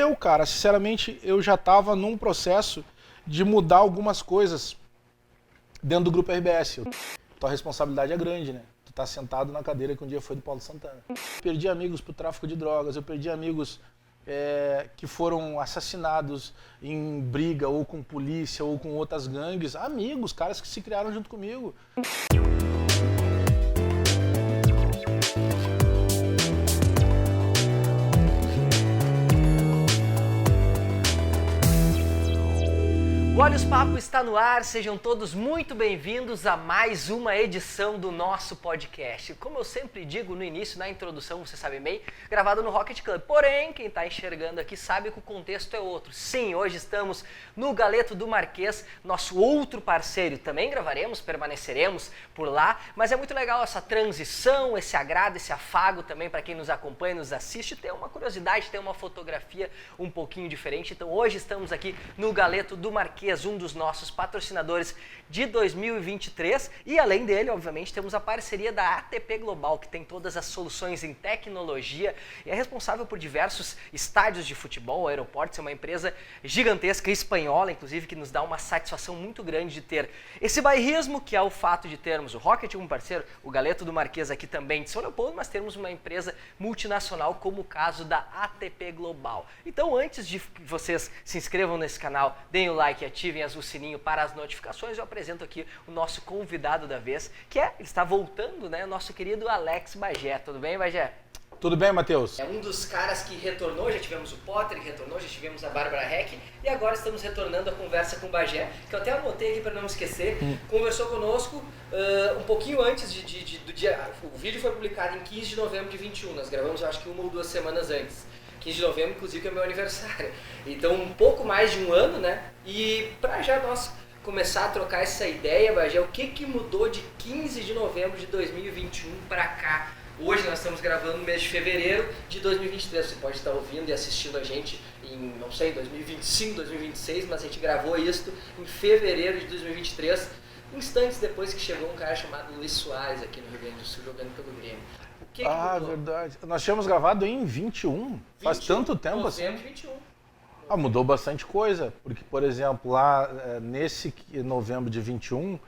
eu, cara, sinceramente, eu já estava num processo de mudar algumas coisas dentro do Grupo RBS. Tua responsabilidade é grande, né? Tu tá sentado na cadeira que um dia foi do Paulo Santana. Perdi amigos pro tráfico de drogas, eu perdi amigos que foram assassinados em briga ou com polícia ou com outras gangues. Amigos, caras que se criaram junto comigo. O Olhos Papo está no ar, sejam todos muito bem-vindos a mais uma edição do nosso podcast. Como eu sempre digo no início, na introdução, você sabe bem, gravado no Rocket Club. Porém, quem está enxergando aqui sabe que o contexto é outro. Sim, hoje estamos no Galeto do Marquês, nosso outro parceiro. Também gravaremos, permaneceremos por lá, mas é muito legal essa transição, esse agrado, esse afago também para quem nos acompanha, nos assiste, ter uma curiosidade, ter uma fotografia um pouquinho diferente. Então hoje estamos aqui no Galeto do Marquês, um dos nossos patrocinadores de 2023, e além dele, obviamente, temos a parceria da ATP Global, que tem todas as soluções em tecnologia e é responsável por diversos estádios de futebol, aeroportos. É uma empresa gigantesca, espanhola, inclusive, que nos dá uma satisfação muito grande de ter esse bairrismo, que é o fato de termos o Rocket como parceiro, o Galeto do Marquês aqui também de São Leopoldo, mas termos uma empresa multinacional como o caso da ATP Global. Então, antes de que vocês se inscrevam nesse canal, deem o like e ativem o sininho para as notificações, eu apresento aqui o nosso convidado da vez, que ele está voltando, né, o nosso querido Alex Bagé. Tudo bem, Bagé? Tudo bem, Matheus? É um dos caras que retornou, já tivemos o Potter que retornou, já tivemos a Bárbara Heck e agora estamos retornando a conversa com o Bagé, que eu até anotei aqui para não esquecer. Conversou conosco um pouquinho antes do dia. O vídeo foi publicado em 15 de novembro de 21, nós gravamos acho que 1 ou 2 semanas antes. 15 de novembro, inclusive, que é meu aniversário. Então, um pouco mais de um ano, né? E para já nós começar a trocar essa ideia, Bagé, o que mudou de 15 de novembro de 2021 para cá? Hoje nós estamos gravando no mês de fevereiro de 2023. Você pode estar ouvindo e assistindo a gente em, não sei, 2025, 2026, mas a gente gravou isso em fevereiro de 2023, instantes depois que chegou um cara chamado Luiz Soares aqui no Rio Grande do Sul jogando pelo Grêmio. Que mudou? Verdade. Nós tínhamos gravado em 21, faz tanto tempo assim. Novembro de 21. Mudou bastante coisa, porque, por exemplo, lá nesse novembro de 21,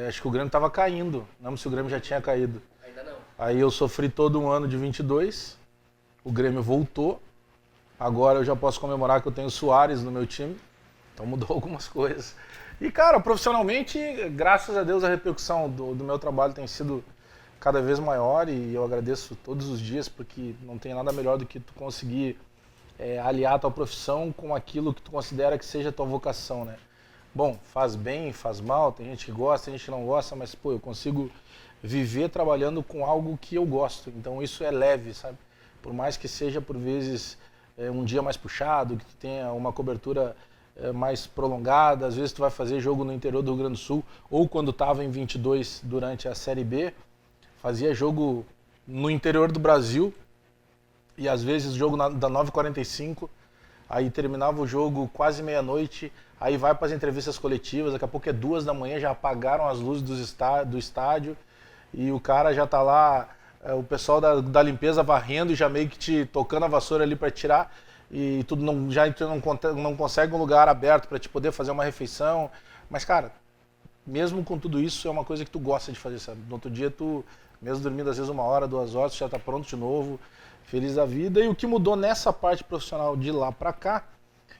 acho que o Grêmio estava caindo, não lembro se o Grêmio já tinha caído. Ainda não. Aí eu sofri todo um ano de 22, o Grêmio voltou, agora eu já posso comemorar que eu tenho o Soares no meu time, então mudou algumas coisas. E, cara, profissionalmente, graças a Deus, a repercussão do meu trabalho tem sido cada vez maior e eu agradeço todos os dias, porque não tem nada melhor do que tu conseguir aliar a tua profissão com aquilo que tu considera que seja a tua vocação, né? Bom, faz bem, faz mal, tem gente que gosta, tem gente que não gosta, mas, pô, eu consigo viver trabalhando com algo que eu gosto, então isso é leve, sabe? Por mais que seja, por vezes, um dia mais puxado, que tu tenha uma cobertura mais prolongada, às vezes tu vai fazer jogo no interior do Rio Grande do Sul, ou quando estava em 22 durante a Série B, fazia jogo no interior do Brasil e às vezes jogo da 9h45, aí terminava o jogo quase meia-noite, aí vai para as entrevistas coletivas, daqui a pouco é 2 da manhã, já apagaram as luzes do estádio e o cara já tá lá, o pessoal da limpeza varrendo e já meio que te tocando a vassoura ali para tirar e tu não consegue um lugar aberto para te poder fazer uma refeição, mas cara, mesmo com tudo isso é uma coisa que tu gosta de fazer, sabe? No outro dia tu, mesmo dormindo às vezes 1 hora, 2 horas, tu já tá pronto de novo, feliz da vida. E o que mudou nessa parte profissional de lá pra cá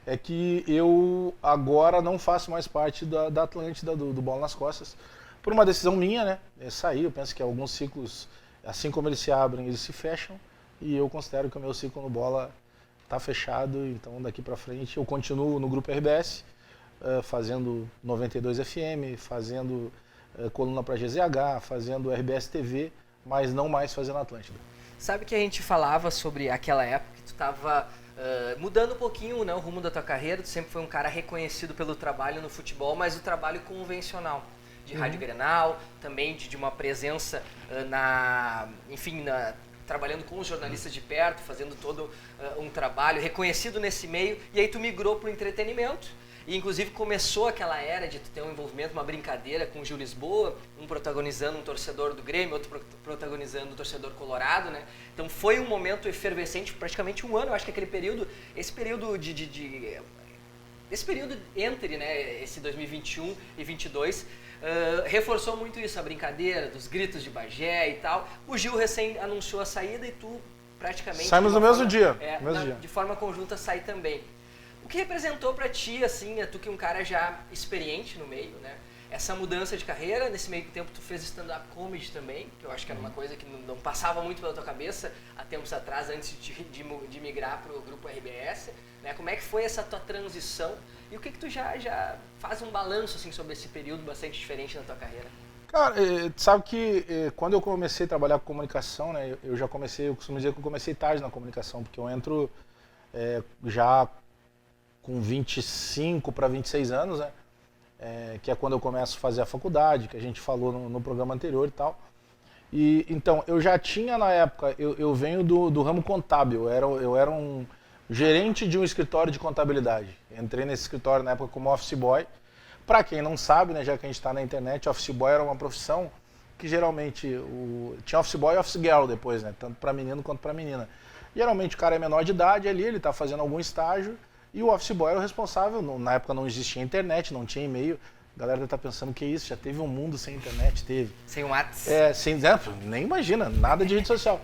é que eu agora não faço mais parte da Atlântida, do Bola nas Costas, por uma decisão minha, né? Sair, eu penso que alguns ciclos, assim como eles se abrem, eles se fecham, e eu considero que o meu ciclo no Bola tá fechado, então daqui pra frente eu continuo no Grupo RBS, fazendo 92 FM, fazendo coluna para GZH, fazendo RBS TV, mas não mais fazendo Atlântida. Sabe que a gente falava sobre aquela época que tu estava mudando um pouquinho, né, o rumo da tua carreira, tu sempre foi um cara reconhecido pelo trabalho no futebol, mas o trabalho convencional, de Rádio Grenal, também de uma presença trabalhando com os jornalistas de perto, fazendo todo um trabalho reconhecido nesse meio, e aí tu migrou para o entretenimento. E inclusive começou aquela era de tu ter um envolvimento, uma brincadeira com o Gil Lisboa, um protagonizando um torcedor do Grêmio, outro protagonizando um torcedor colorado, né? Então foi um momento efervescente, praticamente um ano, eu acho que aquele período, esse período esse período entre, né, esse 2021 e 22, reforçou muito isso, a brincadeira, dos gritos de Bagé e tal. O Gil recém anunciou a saída e tu praticamente... Saímos no mesmo dia. De forma conjunta sai também. O que representou pra ti, assim, tu que é um cara já experiente no meio, né? Essa mudança de carreira, nesse meio tempo tu fez stand-up comedy também, que eu acho que era uma coisa que não passava muito pela tua cabeça há tempos atrás, antes de migrar pro grupo RBS, né? Como é que foi essa tua transição e o que tu já faz um balanço, assim, sobre esse período bastante diferente na tua carreira? Cara, sabe que quando eu comecei a trabalhar com comunicação, né, eu costumo dizer que eu comecei tarde na comunicação, porque eu entro já com 25 para 26 anos, né? Que é quando eu começo a fazer a faculdade, que a gente falou no programa anterior e tal. E então, eu já tinha na época, eu venho do ramo contábil, eu era um gerente de um escritório de contabilidade. Entrei nesse escritório na época como office boy. Para quem não sabe, né, já que a gente está na internet, office boy era uma profissão que geralmente tinha office boy e office girl depois, né, tanto para menino quanto para menina. Geralmente o cara é menor de idade ali, ele está fazendo algum estágio. E o office boy era o responsável, na época não existia internet, não tinha e-mail. A galera deve estar pensando, que isso, já teve um mundo sem internet? Teve. Sem WhatsApp? Sem, nem imagina, nada de rede social.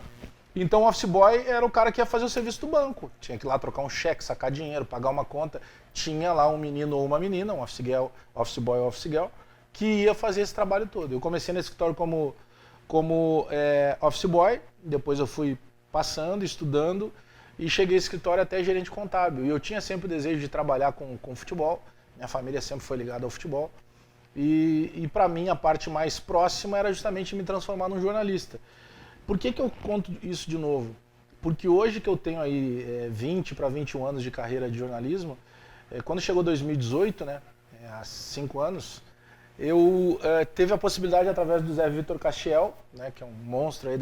Então o office boy era o cara que ia fazer o serviço do banco. Tinha que ir lá trocar um cheque, sacar dinheiro, pagar uma conta. Tinha lá um menino ou uma menina, um office boy ou office girl, que ia fazer esse trabalho todo. Eu comecei nesse escritório como office boy, depois eu fui passando, estudando, e cheguei ao escritório até gerente contábil. E eu tinha sempre o desejo de trabalhar com futebol. Minha família sempre foi ligada ao futebol. E para mim, a parte mais próxima era justamente me transformar num jornalista. Por que eu conto isso de novo? Porque hoje que eu tenho aí 20 para 21 anos de carreira de jornalismo, quando chegou 2018, né, há 5 anos, eu teve a possibilidade, através do Zé Vitor Castiel, né, que é um monstro aí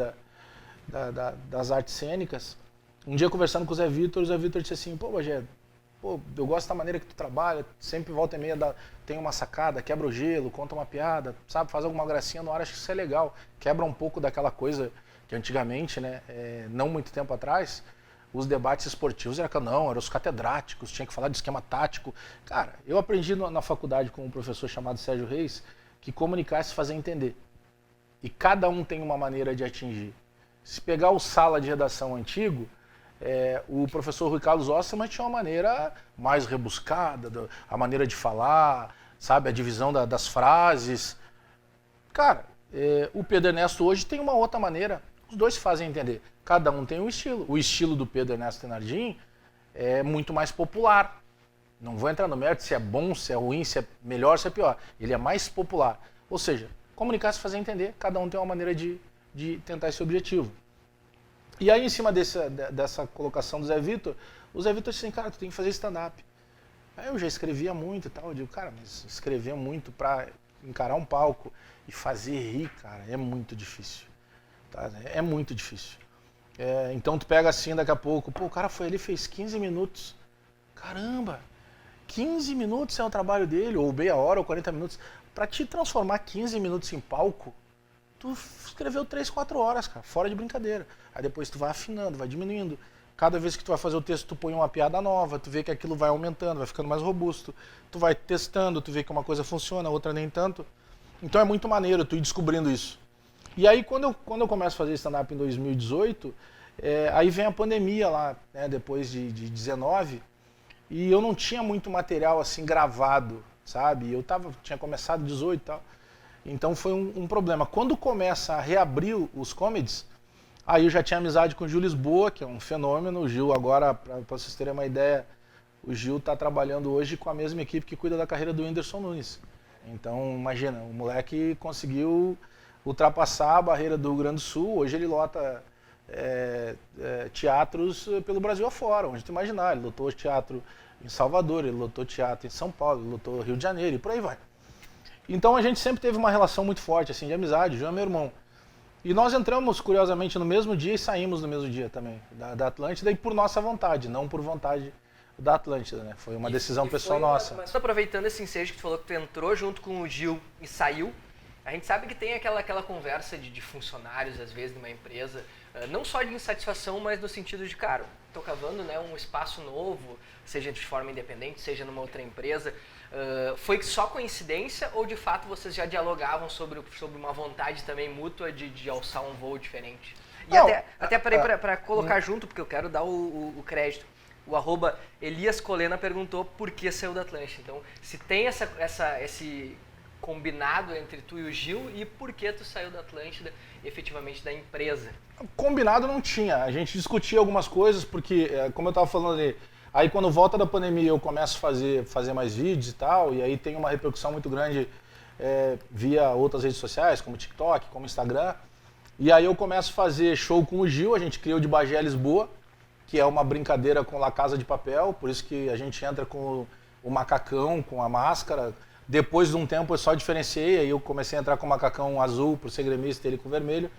das artes cênicas. Um dia conversando com o Zé Vitor disse assim, pô, Bagé, eu gosto da maneira que tu trabalha, sempre volta e meia tem uma sacada, quebra o gelo, conta uma piada, sabe, faz alguma gracinha no ar, acho que isso é legal. Quebra um pouco daquela coisa que antigamente, né, não muito tempo atrás, os debates esportivos eram os catedráticos, tinha que falar de esquema tático. Cara, eu aprendi na faculdade com um professor chamado Sérgio Reis, que comunicar é se fazer entender. E cada um tem uma maneira de atingir. Se pegar o sala de redação antigo, o professor Rui Carlos Osterman tinha uma maneira mais rebuscada, a maneira de falar, sabe, a divisão das frases. Cara, o Pedro Ernesto hoje tem uma outra maneira, os dois se fazem entender. Cada um tem um estilo. O estilo do Pedro Ernesto Tenardim é muito mais popular. Não vou entrar no mérito se é bom, se é ruim, se é melhor, se é pior. Ele é mais popular. Ou seja, comunicar se fazer entender, cada um tem uma maneira de tentar esse objetivo. E aí, em cima dessa colocação do Zé Vitor, o Zé Vitor disse assim, cara, tu tem que fazer stand-up. Aí eu já escrevia muito e tal, eu digo, cara, mas escrever muito pra encarar um palco e fazer rir, cara, é muito difícil. Tá? É muito difícil. Então tu pega assim, daqui a pouco, pô, o cara foi ali e fez 15 minutos. Caramba, 15 minutos é o trabalho dele, ou meia hora, ou 40 minutos. Pra te transformar 15 minutos em palco, tu escreveu 3, 4 horas, cara, fora de brincadeira. Aí depois tu vai afinando, vai diminuindo. Cada vez que tu vai fazer o texto, tu põe uma piada nova, tu vê que aquilo vai aumentando, vai ficando mais robusto. Tu vai testando, tu vê que uma coisa funciona, a outra nem tanto. Então é muito maneiro tu ir descobrindo isso. E aí quando eu começo a fazer stand-up em 2018, aí vem a pandemia lá, né, depois de 19, e eu não tinha muito material assim gravado, sabe? Eu tinha começado 18 e tal. Então foi um problema. Quando começa a reabrir os comedies, aí eu já tinha amizade com o Gil Lisboa, que é um fenômeno. O Gil agora, para vocês terem uma ideia, o Gil está trabalhando hoje com a mesma equipe que cuida da carreira do Whindersson Nunes. Então imagina, o moleque conseguiu ultrapassar a barreira do Rio Grande do Sul. Hoje ele lota teatros pelo Brasil afora, onde tu imaginar. Ele lotou teatro em Salvador, ele lotou teatro em São Paulo, ele lotou Rio de Janeiro e por aí vai. Então a gente sempre teve uma relação muito forte, assim, de amizade. O João é meu irmão. E nós entramos, curiosamente, no mesmo dia e saímos no mesmo dia também, da Atlântida, e por nossa vontade, não por vontade da Atlântida, né? Foi uma decisão pessoal nossa. Mas aproveitando esse ensejo que tu falou que tu entrou junto com o Gil e saiu, a gente sabe que tem aquela conversa de funcionários, às vezes, numa empresa, não só de insatisfação, mas no sentido de, cara, tô cavando, né, um espaço novo, seja de forma independente, seja numa outra empresa. Foi só coincidência ou, de fato, vocês já dialogavam sobre uma vontade também mútua de alçar um voo diferente? E não, até para colocar junto, porque eu quero dar o crédito. O @Elias Colena perguntou por que saiu da Atlântida. Então, se tem esse combinado entre tu e o Gil e por que tu saiu da Atlântida, efetivamente da empresa? Combinado não tinha. A gente discutia algumas coisas, porque, como eu estava falando ali, aí quando volta da pandemia eu começo a fazer mais vídeos e tal, e aí tem uma repercussão muito grande via outras redes sociais, como TikTok, como Instagram. E aí eu começo a fazer show com o Gil, a gente criou de Bagé Lisboa, que é uma brincadeira com La Casa de Papel, por isso que a gente entra com o macacão, com a máscara. Depois de um tempo eu só diferenciei, aí eu comecei a entrar com o macacão azul, por ser gremista, ele com vermelho.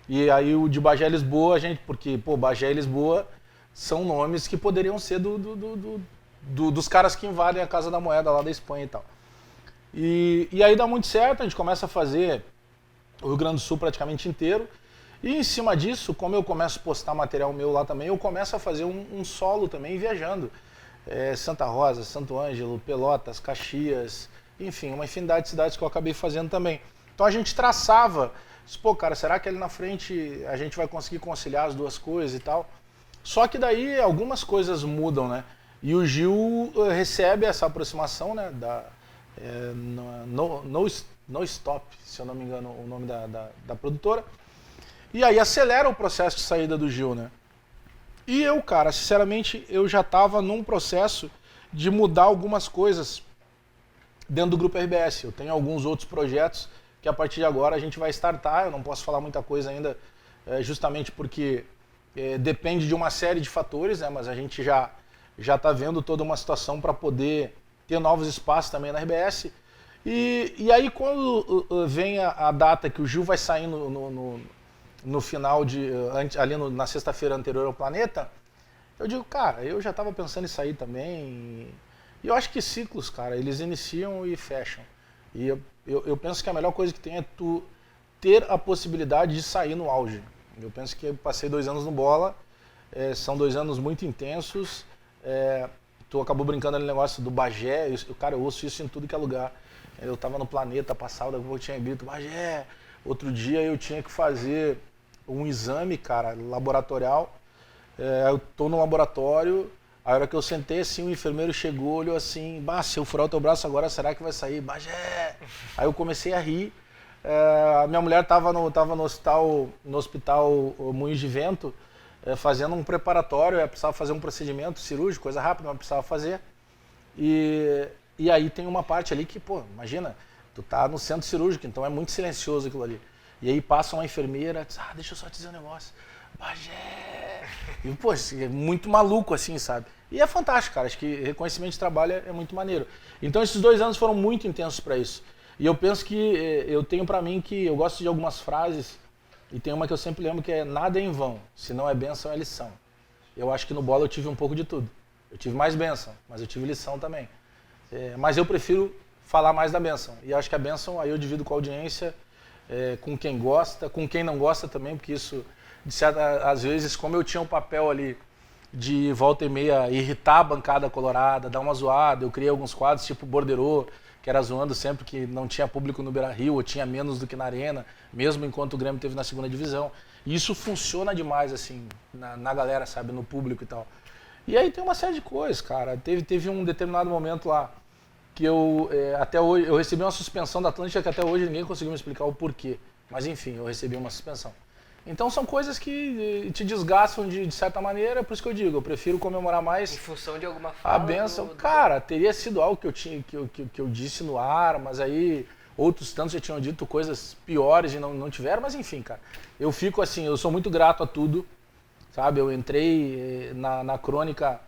E aí o de Bagé Lisboa, porque, Bagé e Lisboa são nomes que poderiam ser dos caras que invadem a Casa da Moeda lá da Espanha e tal. E aí dá muito certo, a gente começa a fazer o Rio Grande do Sul praticamente inteiro. E em cima disso, como eu começo a postar material meu lá também, eu começo a fazer um solo também viajando. Santa Rosa, Santo Ângelo, Pelotas, Caxias, enfim, uma infinidade de cidades que eu acabei fazendo também. Então a gente traçava, cara, será que ali na frente a gente vai conseguir conciliar as duas coisas e tal? Só que daí algumas coisas mudam, né? E o Gil recebe essa aproximação, né, No Stop, se eu não me engano o nome da produtora. E aí acelera o processo de saída do Gil, né? E eu, cara, sinceramente, eu já estava num processo de mudar algumas coisas dentro do Grupo RBS. Eu tenho alguns outros projetos que a partir de agora a gente vai startar. Eu não posso falar muita coisa ainda, justamente porque depende de uma série de fatores, né? Mas a gente já está vendo toda uma situação para poder ter novos espaços também na RBS. E aí quando vem a data que o Gil vai sair no final ali na sexta-feira anterior ao Planeta, eu digo, cara, eu já estava pensando em sair também. E eu acho que ciclos, cara, eles iniciam e fecham. E eu penso que a melhor coisa que tem é tu ter a possibilidade de sair no auge. Eu penso que eu passei 2 anos no Bola, são 2 anos muito intensos. Tu acabou brincando ali no negócio do Bagé, cara, eu ouço isso em tudo que é lugar. Eu estava no Planeta passado, daqui a pouco eu tinha grito, Bagé. Outro dia eu tinha que fazer um exame, cara, laboratorial. Eu tô no laboratório, a hora que eu sentei assim, o enfermeiro chegou, olhou assim, se eu furar o teu braço agora, será que vai sair? Bagé! Aí eu comecei a rir. A minha mulher tava no hospital Moinhos de Vento, fazendo um preparatório, precisava fazer um procedimento cirúrgico, coisa rápida, mas precisava fazer. E aí tem uma parte ali que, imagina, tu tá no centro cirúrgico, então é muito silencioso aquilo ali. E aí passa uma enfermeira, diz, deixa eu só te dizer um negócio. Bagé! E, é muito maluco assim, sabe? E é fantástico, cara. Acho que reconhecimento de trabalho é muito maneiro. Então esses 2 anos foram muito intensos para isso. E eu penso que eu tenho para mim que eu gosto de algumas frases, e tem uma que eu sempre lembro que é nada é em vão, se não é bênção é lição. Eu acho que no Bola eu tive um pouco de tudo. Eu tive mais bênção, mas eu tive lição também. Mas eu prefiro falar mais da bênção. E acho que a bênção aí eu divido com a audiência, com quem gosta, com quem não gosta também, porque isso, às vezes, como eu tinha um papel ali de volta e meia irritar a bancada colorada, dar uma zoada, eu criei alguns quadros tipo Borderô, que era zoando sempre que não tinha público no Beira-Rio, ou tinha menos do que na Arena, mesmo enquanto o Grêmio teve na 2ª divisão. E isso funciona demais, assim, na galera, sabe, no público e tal. E aí tem uma série de coisas, cara. Teve um determinado momento lá que até hoje, eu recebi uma suspensão da Atlântida que até hoje ninguém conseguiu me explicar o porquê. Mas enfim, eu recebi uma suspensão. Então são coisas que te desgastam de certa maneira, por isso que eu digo, eu prefiro comemorar mais. Em função de alguma forma. A bênção, cara, teria sido algo que eu disse no ar, mas aí outros tantos já tinham dito coisas piores e não tiveram, mas enfim, cara. Eu fico assim, eu sou muito grato a tudo, sabe? Eu entrei na crônica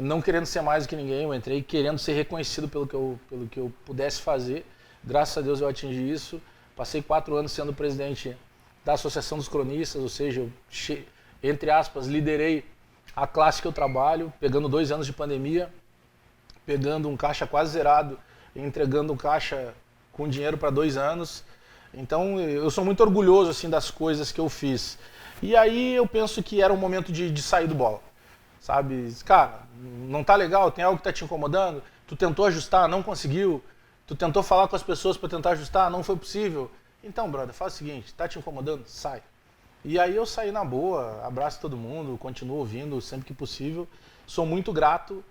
não querendo ser mais do que ninguém, eu entrei querendo ser reconhecido pelo que eu pudesse fazer. Graças a Deus eu atingi isso. Passei 4 anos sendo presidente da Associação dos Cronistas, ou seja, eu, entre aspas, liderei a classe que eu trabalho, pegando 2 anos de pandemia, pegando um caixa quase zerado e entregando um caixa com dinheiro para 2 anos. Então eu sou muito orgulhoso assim das coisas que eu fiz. E aí eu penso que era o momento de sair do bola, sabe? Cara, não tá legal, tem algo que tá te incomodando, tu tentou ajustar, não conseguiu, tu tentou falar com as pessoas para tentar ajustar, não foi possível. Então, brother, faz o seguinte, tá te incomodando? Sai. E aí eu saí na boa, abraço todo mundo, continuo ouvindo sempre que possível. Sou muito grato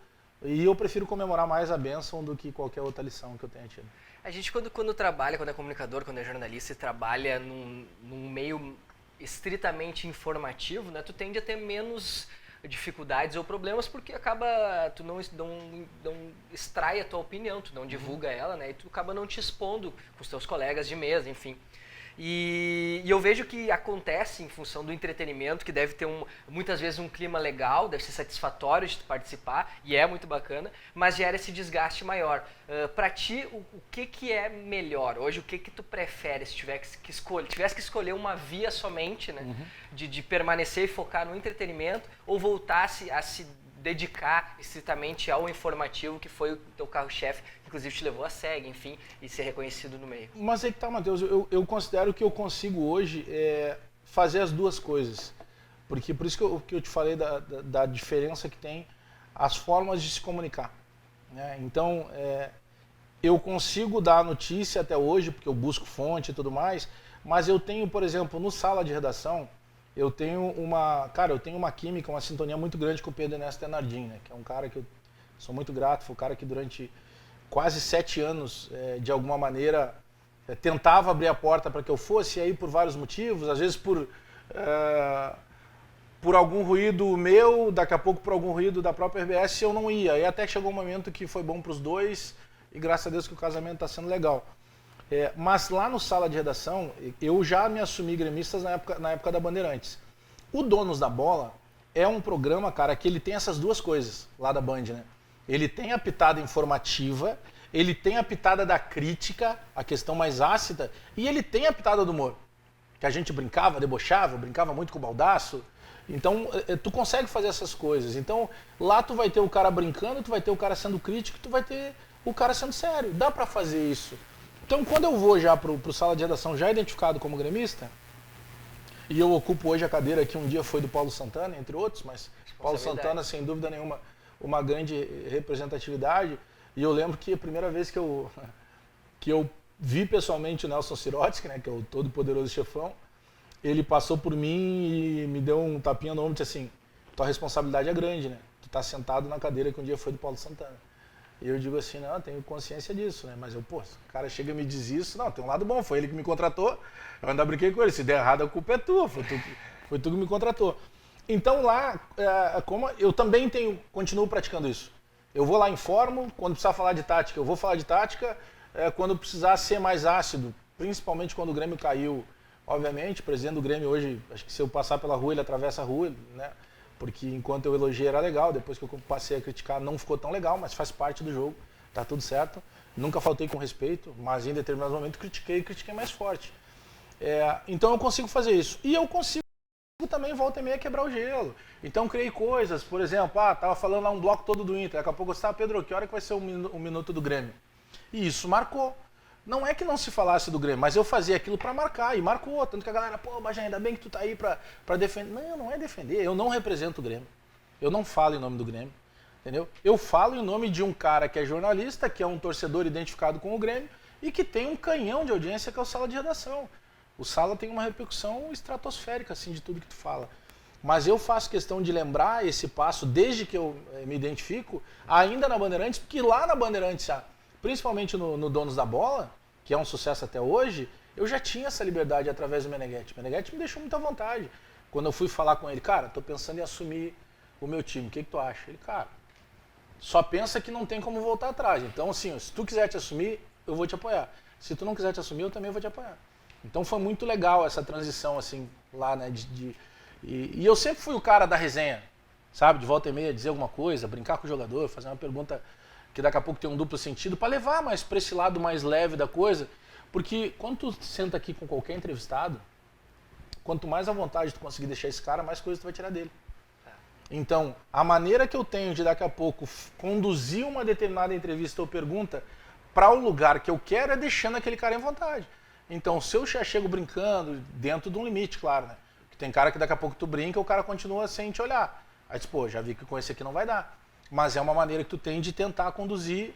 e eu prefiro comemorar mais a bênção do que qualquer outra lição que eu tenha tido. A gente quando trabalha, quando é comunicador, quando é jornalista e trabalha num meio estritamente informativo, né, tu tende a ter menos dificuldades ou problemas porque tu não extrai a tua opinião, tu não divulga ela, né, e tu acaba não te expondo com os teus colegas de mesa, enfim. E eu vejo que acontece em função do entretenimento, que deve ter muitas vezes um clima legal, deve ser satisfatório de participar, e é muito bacana, mas gera esse desgaste maior. Pra ti, o que é melhor? Hoje, o que tu prefere se tivesse que escolher uma via somente, né, de permanecer e focar no entretenimento, ou voltasse a se dedicar estritamente ao informativo, que foi o teu carro-chefe, que inclusive te levou a SEG, enfim, e ser reconhecido no meio? Mas aí que tá, Matheus, eu considero que eu consigo hoje fazer as duas coisas. Porque por isso que eu te falei da diferença que tem as formas de se comunicar, né? Então, eu consigo dar a notícia até hoje, porque eu busco fonte e tudo mais, mas eu tenho, por exemplo, no sala de redação, eu tenho uma química, uma sintonia muito grande com o Pedro Ernesto Tenardin, né? Que é um cara que eu sou muito grato, foi um cara que durante quase 7 anos, de alguma maneira, tentava abrir a porta para que eu fosse, e aí por vários motivos, às vezes por algum ruído meu, daqui a pouco por algum ruído da própria RBS, eu não ia. E até chegou um momento que foi bom para os dois, e graças a Deus que o casamento está sendo legal. Mas lá no sala de redação, eu já me assumi gremistas na época da Bandeirantes. O Donos da Bola é um programa, cara, que ele tem essas duas coisas lá da Band, né? Ele tem a pitada informativa, ele tem a pitada da crítica, a questão mais ácida, e ele tem a pitada do humor. Que a gente brincava, debochava, brincava muito com o baldaço. Então, tu consegue fazer essas coisas. Então, lá tu vai ter o cara brincando, tu vai ter o cara sendo crítico, tu vai ter o cara sendo sério. Dá pra fazer isso. Então, quando eu vou já pro sala de redação já identificado como gremista, e eu ocupo hoje a cadeira que um dia foi do Paulo Santana, entre outros, mas Paulo Santana, sem dúvida nenhuma, uma grande representatividade. E eu lembro que a primeira vez que eu vi pessoalmente o Nelson Sirotsky, né, que é o todo-poderoso chefão, ele passou por mim e me deu um tapinha no ombro e disse assim, tua responsabilidade é grande, né? Tu tá sentado na cadeira que um dia foi do Paulo Santana. E eu digo assim, não, eu tenho consciência disso, né? Mas o cara chega e me diz isso, não, tem um lado bom, foi ele que me contratou, eu ainda brinquei com ele, se der errado a culpa é tua, foi tu que me contratou. Então lá, como eu também continuo praticando isso. Eu vou lá, informo, quando precisar falar de tática, eu vou falar de tática, quando precisar ser mais ácido, principalmente quando o Grêmio caiu, obviamente, o presidente do Grêmio hoje, acho que se eu passar pela rua, ele atravessa a rua, né? Porque enquanto eu elogiei era legal, depois que eu passei a criticar não ficou tão legal, mas faz parte do jogo, tá tudo certo. Nunca faltei com respeito, mas em determinados momentos critiquei mais forte. Então eu consigo fazer isso. E eu consigo também, volta e meia, quebrar o gelo. Então criei coisas, por exemplo, tava falando lá um bloco todo do Inter, daqui a pouco eu disse, Pedro, que hora que vai ser o minuto do Grêmio? E isso marcou. Não é que não se falasse do Grêmio, mas eu fazia aquilo para marcar, e marcou. Tanto que a galera, pô, Bagé, ainda bem que tu tá aí para defender. Não é defender, eu não represento o Grêmio. Eu não falo em nome do Grêmio, entendeu? Eu falo em nome de um cara que é jornalista, que é um torcedor identificado com o Grêmio, e que tem um canhão de audiência que é o Sala de Redação. O Sala tem uma repercussão estratosférica, assim, de tudo que tu fala. Mas eu faço questão de lembrar esse passo, desde que eu me identifico, ainda na Bandeirantes, porque lá na Bandeirantes, principalmente no Donos da Bola, que é um sucesso até hoje, eu já tinha essa liberdade através do Meneghetti. O Meneghetti me deixou muita vontade. Quando eu fui falar com ele, cara, tô pensando em assumir o meu time, o que tu acha? Ele, cara, só pensa que não tem como voltar atrás. Então, assim, se tu quiser te assumir, eu vou te apoiar. Se tu não quiser te assumir, eu também vou te apoiar. Então foi muito legal essa transição, assim, lá, né, e eu sempre fui o cara da resenha, sabe? De volta e meia, dizer alguma coisa, brincar com o jogador, fazer uma pergunta que daqui a pouco tem um duplo sentido, para levar mais para esse lado mais leve da coisa, porque quando tu senta aqui com qualquer entrevistado, quanto mais à vontade tu conseguir deixar esse cara, mais coisa tu vai tirar dele. Então, a maneira que eu tenho de daqui a pouco conduzir uma determinada entrevista ou pergunta para o lugar que eu quero é deixando aquele cara em vontade. Então, se eu já chego brincando, dentro de um limite, claro, né? Porque tem cara que daqui a pouco tu brinca e o cara continua sem te olhar. Aí tu, pô, já vi que com esse aqui não vai dar. Mas é uma maneira que tu tem de tentar conduzir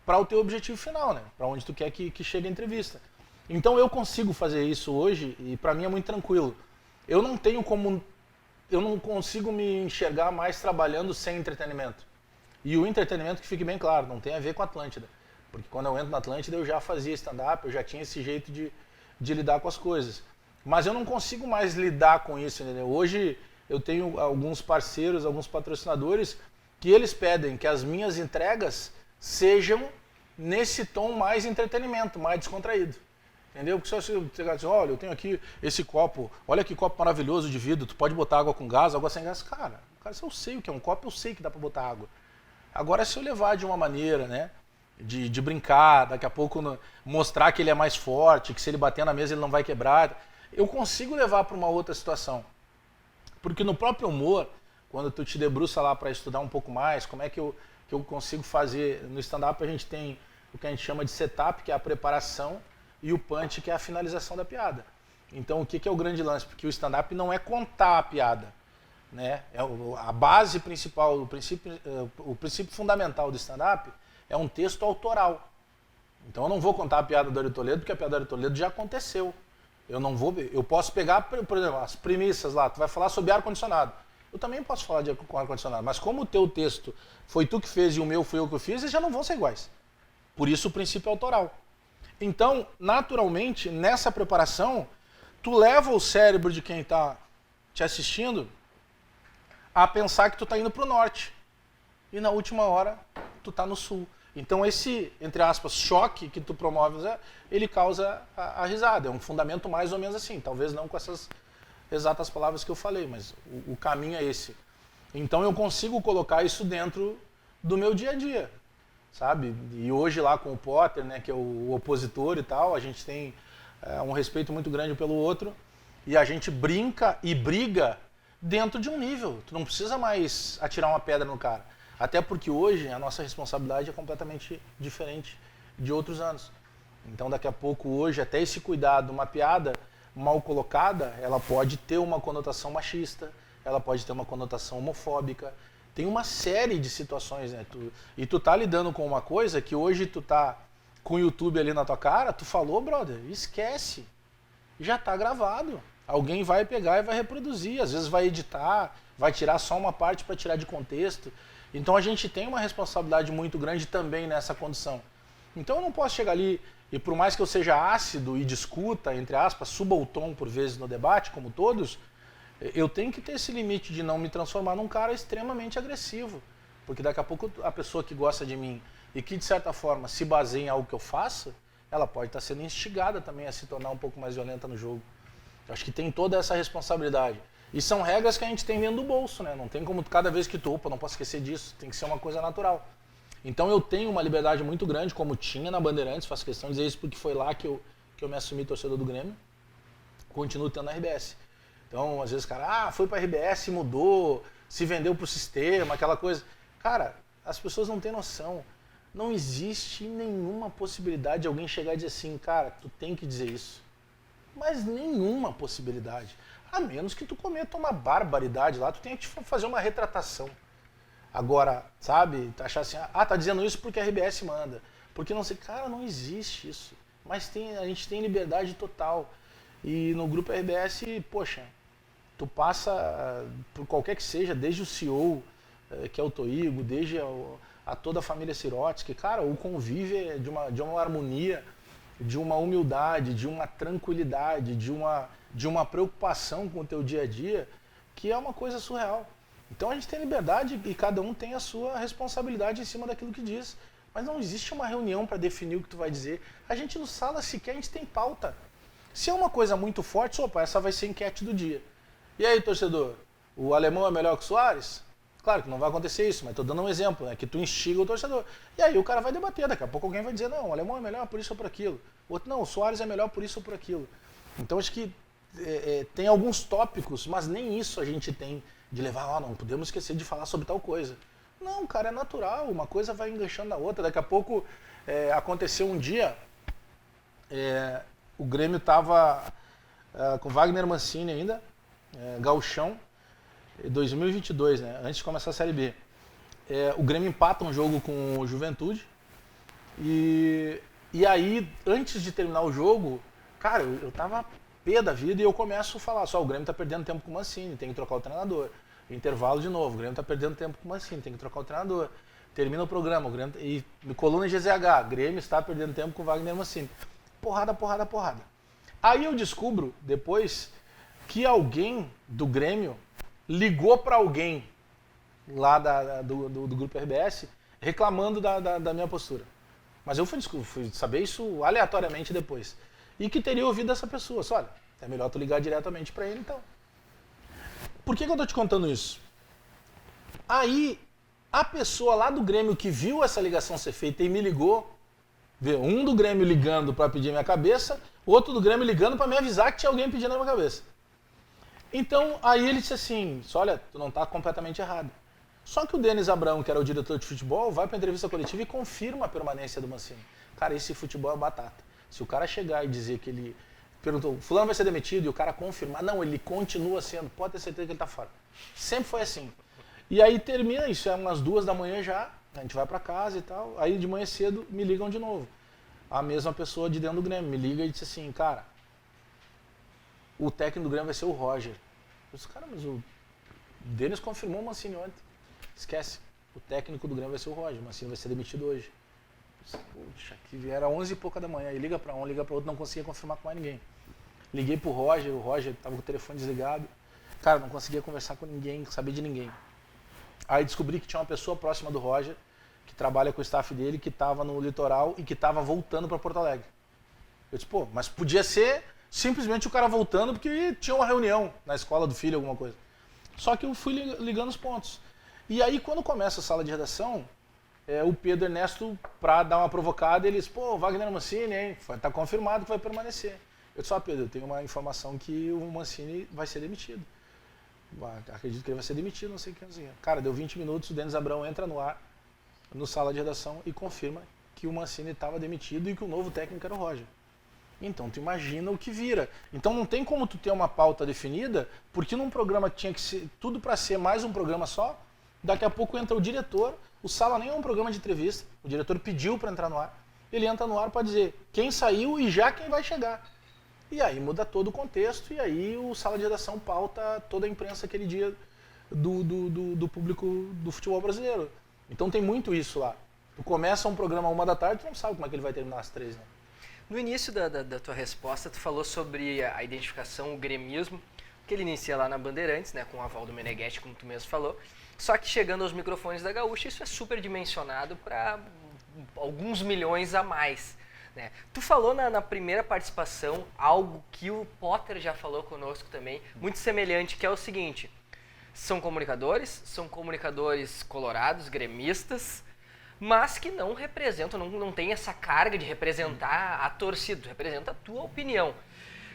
para o teu objetivo final, né? Para onde tu quer que chegue a entrevista. Então eu consigo fazer isso hoje e para mim é muito tranquilo. Eu não consigo me enxergar mais trabalhando sem entretenimento. E o entretenimento, que fique bem claro, não tem a ver com a Atlântida. Porque quando eu entro na Atlântida eu já fazia stand-up, eu já tinha esse jeito de lidar com as coisas. Mas eu não consigo mais lidar com isso, entendeu? Hoje eu tenho alguns parceiros, alguns patrocinadores que eles pedem que as minhas entregas sejam nesse tom mais entretenimento, mais descontraído. Entendeu? Porque se você chegar e dizer, olha, eu tenho aqui esse copo, olha que copo maravilhoso de vidro, tu pode botar água com gás, água sem gás. Cara, se eu sei o que é um copo, eu sei que dá para botar água. Agora, se eu levar de uma maneira, né, de brincar, daqui a pouco mostrar que ele é mais forte, que se ele bater na mesa ele não vai quebrar, eu consigo levar para uma outra situação. Porque no próprio humor, quando tu te debruça lá para estudar um pouco mais, como é que eu consigo fazer, no stand-up a gente tem o que a gente chama de setup, que é a preparação, e o punch, que é a finalização da piada. Então, o que é o grande lance? Porque o stand-up não é contar a piada, né? A base principal, o princípio fundamental do stand-up é um texto autoral. Então, eu não vou contar a piada do Ari Toledo, porque a piada do Ari Toledo já aconteceu. Eu posso pegar, por exemplo, as premissas lá, tu vai falar sobre ar-condicionado. Eu também posso falar com ar-condicionado, mas como o teu texto foi tu que fez e o meu fui eu que fiz, eles já não vão ser iguais. Por isso o princípio autoral. Então, naturalmente, nessa preparação, tu leva o cérebro de quem está te assistindo a pensar que tu está indo para o norte. E na última hora, tu está no sul. Então esse, entre aspas, choque que tu promoves, ele causa a risada. É um fundamento mais ou menos assim. Talvez não com essas exatas palavras que eu falei, mas o caminho é esse. Então eu consigo colocar isso dentro do meu dia a dia. Sabe? E hoje lá com o Potter, né, que é o opositor e tal, a gente tem um respeito muito grande pelo outro e a gente brinca e briga dentro de um nível. Tu não precisa mais atirar uma pedra no cara. Até porque hoje a nossa responsabilidade é completamente diferente de outros anos. Então daqui a pouco hoje até esse cuidado, uma piada mal colocada, ela pode ter uma conotação machista, ela pode ter uma conotação homofóbica. Tem uma série de situações, né? E tu tá lidando com uma coisa que hoje tu tá com o YouTube ali na tua cara, tu falou, brother, esquece. Já tá gravado. Alguém vai pegar e vai reproduzir. Às vezes vai editar, vai tirar só uma parte para tirar de contexto. Então a gente tem uma responsabilidade muito grande também nessa condição. Então eu não posso chegar ali e por mais que eu seja ácido e discuta, entre aspas, suba o tom por vezes no debate, como todos, eu tenho que ter esse limite de não me transformar num cara extremamente agressivo. Porque daqui a pouco a pessoa que gosta de mim e que de certa forma se baseia em algo que eu faço, ela pode estar sendo instigada também a se tornar um pouco mais violenta no jogo. Eu acho que tem toda essa responsabilidade. E são regras que a gente tem dentro do bolso, né? Não tem como cada vez que tu, opa, não posso esquecer disso, tem que ser uma coisa natural. Então eu tenho uma liberdade muito grande, como tinha na Bandeirantes, faço questão de dizer isso porque foi lá que eu me assumi torcedor do Grêmio, continuo tendo na RBS. Então, às vezes, cara, foi pra RBS, mudou, se vendeu pro sistema, aquela coisa. Cara, as pessoas não têm noção. Não existe nenhuma possibilidade de alguém chegar e dizer assim, cara, tu tem que dizer isso. Mas nenhuma possibilidade. A menos que tu cometa uma barbaridade lá, tu tem que fazer uma retratação. Agora, sabe, achar assim, tá dizendo isso porque a RBS manda. Porque não sei, cara, não existe isso. Mas a gente tem liberdade total. E no grupo RBS, poxa, tu passa por qualquer que seja, desde o CEO, que é o Toigo, desde a toda a família Sirotsky, cara, o convívio é de uma harmonia, de uma humildade, de uma tranquilidade, de uma preocupação com o teu dia a dia, que é uma coisa surreal. Então a gente tem liberdade e cada um tem a sua responsabilidade em cima daquilo que diz. Mas não existe uma reunião para definir o que tu vai dizer. A gente no sala sequer, a gente tem pauta. Se é uma coisa muito forte, opa, essa vai ser a enquete do dia. E aí, torcedor, o alemão é melhor que o Soares? Claro que não vai acontecer isso, mas estou dando um exemplo, né? Que tu instiga o torcedor. E aí o cara vai debater, daqui a pouco alguém vai dizer, não, o alemão é melhor por isso ou por aquilo. O outro, não, o Soares é melhor por isso ou por aquilo. Então acho que tem alguns tópicos, mas nem isso a gente tem de levar, não podemos esquecer de falar sobre tal coisa. Não, cara, é natural, uma coisa vai enganchando na outra. Daqui a pouco aconteceu um dia, o Grêmio estava com Wagner Mancini ainda, gauchão, 2022, né, antes de começar a Série B. O Grêmio empata um jogo com o Juventude e aí, antes de terminar o jogo, cara, eu tava pé da vida e eu começo a falar, o Grêmio tá perdendo tempo com o Mancini, tem que trocar o treinador. Intervalo de novo, o Grêmio tá perdendo tempo com o Mancini, tem que trocar o treinador. Termina o programa, o Grêmio, e coluna em GZH, Grêmio está perdendo tempo com o Wagner Mancini. Porrada, porrada, porrada. Aí eu descubro, depois, que alguém do Grêmio ligou para alguém lá do grupo RBS reclamando da minha postura. Mas eu fui saber isso aleatoriamente depois. E que teria ouvido essa pessoa. Olha, é melhor tu ligar diretamente para ele então. Por que eu tô te contando isso? Aí, a pessoa lá do Grêmio que viu essa ligação ser feita e me ligou, vê um do Grêmio ligando para pedir minha cabeça, outro do Grêmio ligando para me avisar que tinha alguém pedindo a minha cabeça. Então, aí ele disse assim, olha, tu não tá completamente errado. Só que o Denis Abrão, que era o diretor de futebol, vai para a entrevista coletiva e confirma a permanência do Mancini. Cara, esse futebol é batata. Se o cara chegar e dizer que ele perguntou, fulano vai ser demitido, e o cara confirmar, não, ele continua sendo, pode ter certeza que ele tá fora. Sempre foi assim. E aí termina isso, umas 2 da manhã já, a gente vai para casa e tal, aí de manhã cedo me ligam de novo. A mesma pessoa de dentro do Grêmio me liga e diz assim, cara, o técnico do Grêmio vai ser o Roger. Eu disse, cara, mas o Denis confirmou o Mancini ontem. Esquece, o técnico do Grêmio vai ser o Roger, o Mancini vai ser demitido hoje. Puxa, que era 11 e pouca da manhã, e liga para um, liga para outro, não conseguia confirmar com mais ninguém. Liguei pro Roger, o Roger tava com o telefone desligado. Cara, não conseguia conversar com ninguém, saber de ninguém. Aí descobri que tinha uma pessoa próxima do Roger, que trabalha com o staff dele, que estava no litoral e que estava voltando para Porto Alegre. Eu disse, pô, mas podia ser simplesmente o cara voltando porque tinha uma reunião na escola do filho, alguma coisa. Só que eu fui ligando os pontos. E aí, quando começa a sala de redação, o Pedro Ernesto, para dar uma provocada, ele disse, pô, Wagner Mancini, hein? Tá confirmado que vai permanecer. Eu disse, Pedro, eu tenho uma informação que o Mancini vai ser demitido. Acredito que ele vai ser demitido, não sei o que. Cara, deu 20 minutos, o Denis Abrão entra no ar, no sala de redação, e confirma que o Mancini estava demitido e que o novo técnico era o Roger. Então, tu imagina o que vira. Então, não tem como tu ter uma pauta definida, porque num programa que tinha que ser tudo para ser mais um programa só, daqui a pouco entra o diretor, o Sala nem é um programa de entrevista, o diretor pediu para entrar no ar, ele entra no ar para dizer quem saiu e já quem vai chegar. E aí muda todo o contexto, e aí o Sala de Redação pauta toda a imprensa aquele dia do público do futebol brasileiro. Então tem muito isso lá. Tu começa um programa às 1 da tarde, tu não sabe como é que ele vai terminar às 3, né? No início da tua resposta, tu falou sobre a identificação, o gremismo, que ele inicia lá na Bandeirantes, né, com o aval do Meneghetti, como tu mesmo falou. Só que chegando aos microfones da Gaúcha, isso é superdimensionado para alguns milhões a mais. Né? Tu falou na primeira participação algo que o Potter já falou conosco também, muito semelhante, que é o seguinte: são comunicadores colorados, gremistas, mas que não representam, não tem essa carga de representar a torcida, representa a tua opinião.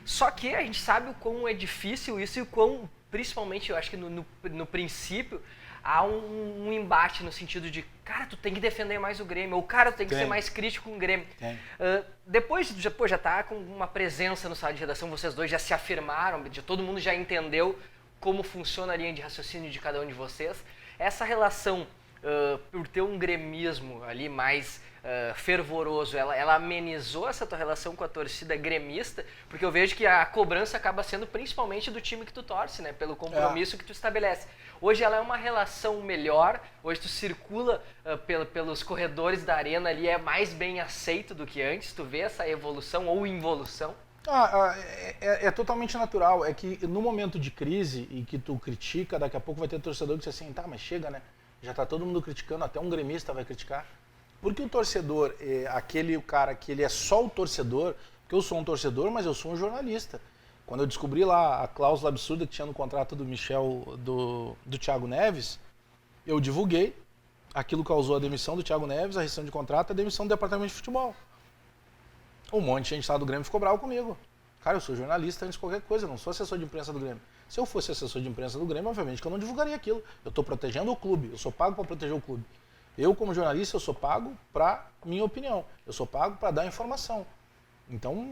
Só que a gente sabe o quão é difícil isso e o quão, principalmente, eu acho que no princípio, há um embate no sentido de, cara, tu tem que defender mais o Grêmio, ou cara, tu tem que ser mais crítico com o Grêmio. Depois já tá com uma presença no sala de redação, vocês dois já se afirmaram, todo mundo já entendeu como funciona a linha de raciocínio de cada um de vocês. Essa relação, por ter um gremismo ali mais fervoroso, ela amenizou essa tua relação com a torcida gremista, porque eu vejo que a cobrança acaba sendo principalmente do time que tu torce, né, pelo compromisso que tu estabelece. Hoje ela é uma relação melhor, hoje tu circula pelos corredores da arena ali, é mais bem aceito do que antes, tu vê essa evolução ou involução? É totalmente natural, é que no momento de crise e que tu critica, daqui a pouco vai ter torcedor que diz assim, tá, mas chega, né, já tá todo mundo criticando, até um gremista vai criticar. Porque o torcedor, o cara que ele é só o torcedor, porque eu sou um torcedor, mas eu sou um jornalista. Quando eu descobri lá a cláusula absurda que tinha no contrato do do Thiago Neves, eu divulguei, aquilo causou a demissão do Thiago Neves, a rescisão de contrato, a demissão do departamento de futebol. Um monte de gente lá do Grêmio ficou bravo comigo. Cara, eu sou jornalista antes de qualquer coisa, eu não sou assessor de imprensa do Grêmio. Se eu fosse assessor de imprensa do Grêmio, obviamente que eu não divulgaria aquilo. Eu estou protegendo o clube, eu sou pago para proteger o clube. Eu, como jornalista, eu sou pago para minha opinião. Eu sou pago para dar informação. Então,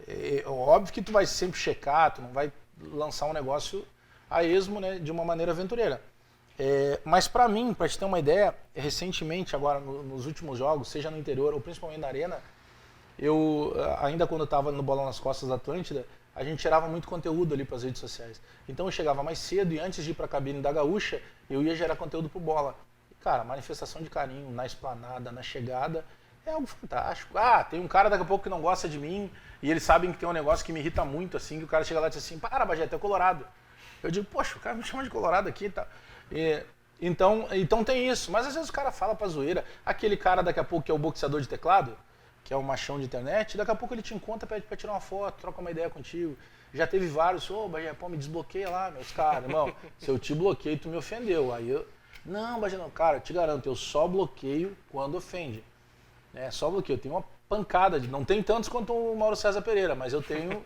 é óbvio que tu vai sempre checar, tu não vai lançar um negócio a esmo, né, de uma maneira aventureira. Mas para mim, para te ter uma ideia, recentemente, agora nos últimos jogos, seja no interior ou principalmente na arena, eu, ainda quando eu estava no Bola nas Costas da Atlântida, a gente gerava muito conteúdo ali para as redes sociais. Então eu chegava mais cedo e antes de ir para a cabine da Gaúcha, eu ia gerar conteúdo pro Bola. E, cara, manifestação de carinho na esplanada, na chegada, é algo fantástico. Ah, tem um cara daqui a pouco que não gosta de mim e eles sabem que tem um negócio que me irrita muito, assim, que o cara chega lá e diz assim, para, Bagé, tu é colorado. Eu digo, poxa, o cara me chama de colorado aqui e tal. Então tem isso, mas às vezes o cara fala pra zoeira. Aquele cara daqui a pouco que é o boxeador de teclado, que é o machão de internet, daqui a pouco ele te encontra, pede pra tirar uma foto, troca uma ideia contigo. Já teve vários, Bagé, pô, me desbloqueia lá, meus caras, irmão. Se eu te bloqueei, tu me ofendeu. Aí eu, não, Bagé, não, cara, eu te garanto, eu só bloqueio quando ofende. Só bloqueio, eu tenho uma pancada, não tem tantos quanto o Mauro César Pereira, mas eu tenho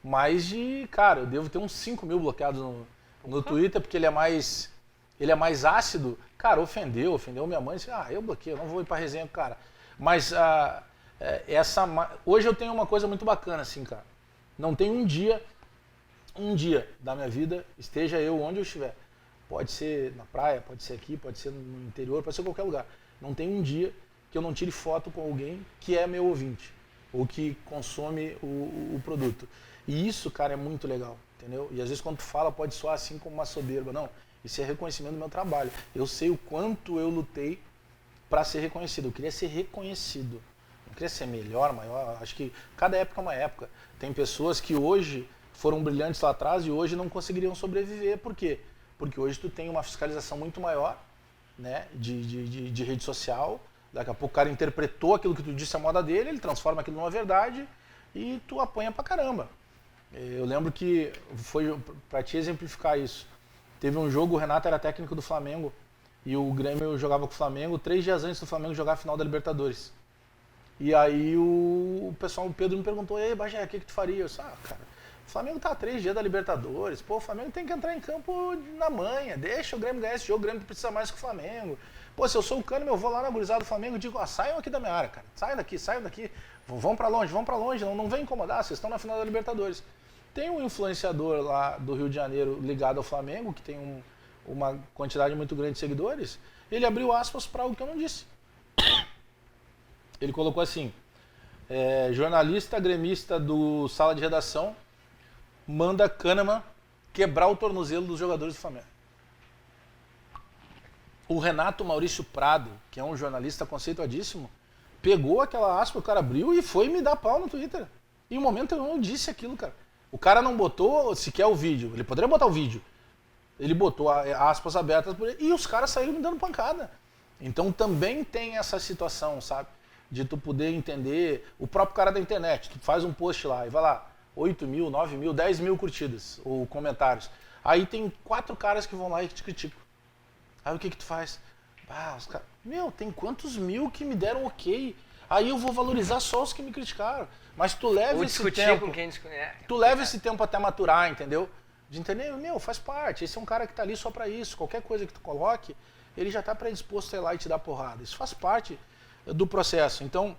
mais de, cara, eu devo ter uns 5 mil bloqueados no Twitter, porque ele é mais ácido. Cara, ofendeu minha mãe, disse, eu bloqueio, eu não vou ir pra resenha com o cara. Mas hoje eu tenho uma coisa muito bacana, assim, cara. Não tem um dia da minha vida, esteja eu onde eu estiver. Pode ser na praia, pode ser aqui, pode ser no interior, pode ser em qualquer lugar. Não tem um dia que eu não tire foto com alguém que é meu ouvinte, ou que consome o produto. E isso, cara, é muito legal, entendeu? E às vezes quando tu fala pode soar assim como uma soberba. Não, isso é reconhecimento do meu trabalho. Eu sei o quanto eu lutei para ser reconhecido. Eu queria ser reconhecido. Não queria ser melhor, maior. Acho que cada época é uma época. Tem pessoas que hoje foram brilhantes lá atrás e hoje não conseguiriam sobreviver. Por quê? Porque hoje tu tem uma fiscalização muito maior, né, de rede social. Daqui a pouco o cara interpretou aquilo que tu disse a moda dele, ele transforma aquilo numa verdade e tu apanha pra caramba. Eu lembro que, foi pra te exemplificar isso, teve um jogo, o Renato era técnico do Flamengo e o Grêmio jogava com o Flamengo 3 dias antes do Flamengo jogar a final da Libertadores. E aí o Pedro me perguntou, ei, Bagé, o que tu faria? Eu disse, cara, o Flamengo tá a 3 dias da Libertadores, pô, o Flamengo tem que entrar em campo na manha, deixa o Grêmio ganhar esse jogo, o Grêmio precisa mais que o Flamengo. Pô, se eu sou o Kahneman, eu vou lá na gurizada do Flamengo e digo, saiam aqui da minha área, cara, saiam daqui, vão pra longe, não vem incomodar, vocês estão na final da Libertadores. Tem um influenciador lá do Rio de Janeiro ligado ao Flamengo, que tem uma quantidade muito grande de seguidores, ele abriu aspas para algo que eu não disse. Ele colocou assim, jornalista gremista do Sala de Redação manda Kahneman quebrar o tornozelo dos jogadores do Flamengo. O Renato Maurício Prado, que é um jornalista conceituadíssimo, pegou aquela aspa, o cara abriu e foi me dar pau no Twitter. E no momento eu não disse aquilo, cara. O cara não botou sequer o vídeo, ele poderia botar o vídeo. Ele botou aspas abertas por ele, e os caras saíram me dando pancada. Então também tem essa situação, sabe? De tu poder entender, o próprio cara da internet, tu faz um post lá e vai lá, 8 mil, 9 mil, 10 mil curtidas ou comentários. Aí tem 4 caras que vão lá e te criticam. Aí o que tu faz? Os caras, tem quantos mil que me deram ok? Aí eu vou valorizar só os que me criticaram. Mas tu leva esse tempo. Com quem tu leva esse tempo até maturar, entendeu? De entender, faz parte. Esse é um cara que tá ali só pra isso. Qualquer coisa que tu coloque, ele já tá predisposto a ir lá e te dar porrada. Isso faz parte do processo. Então,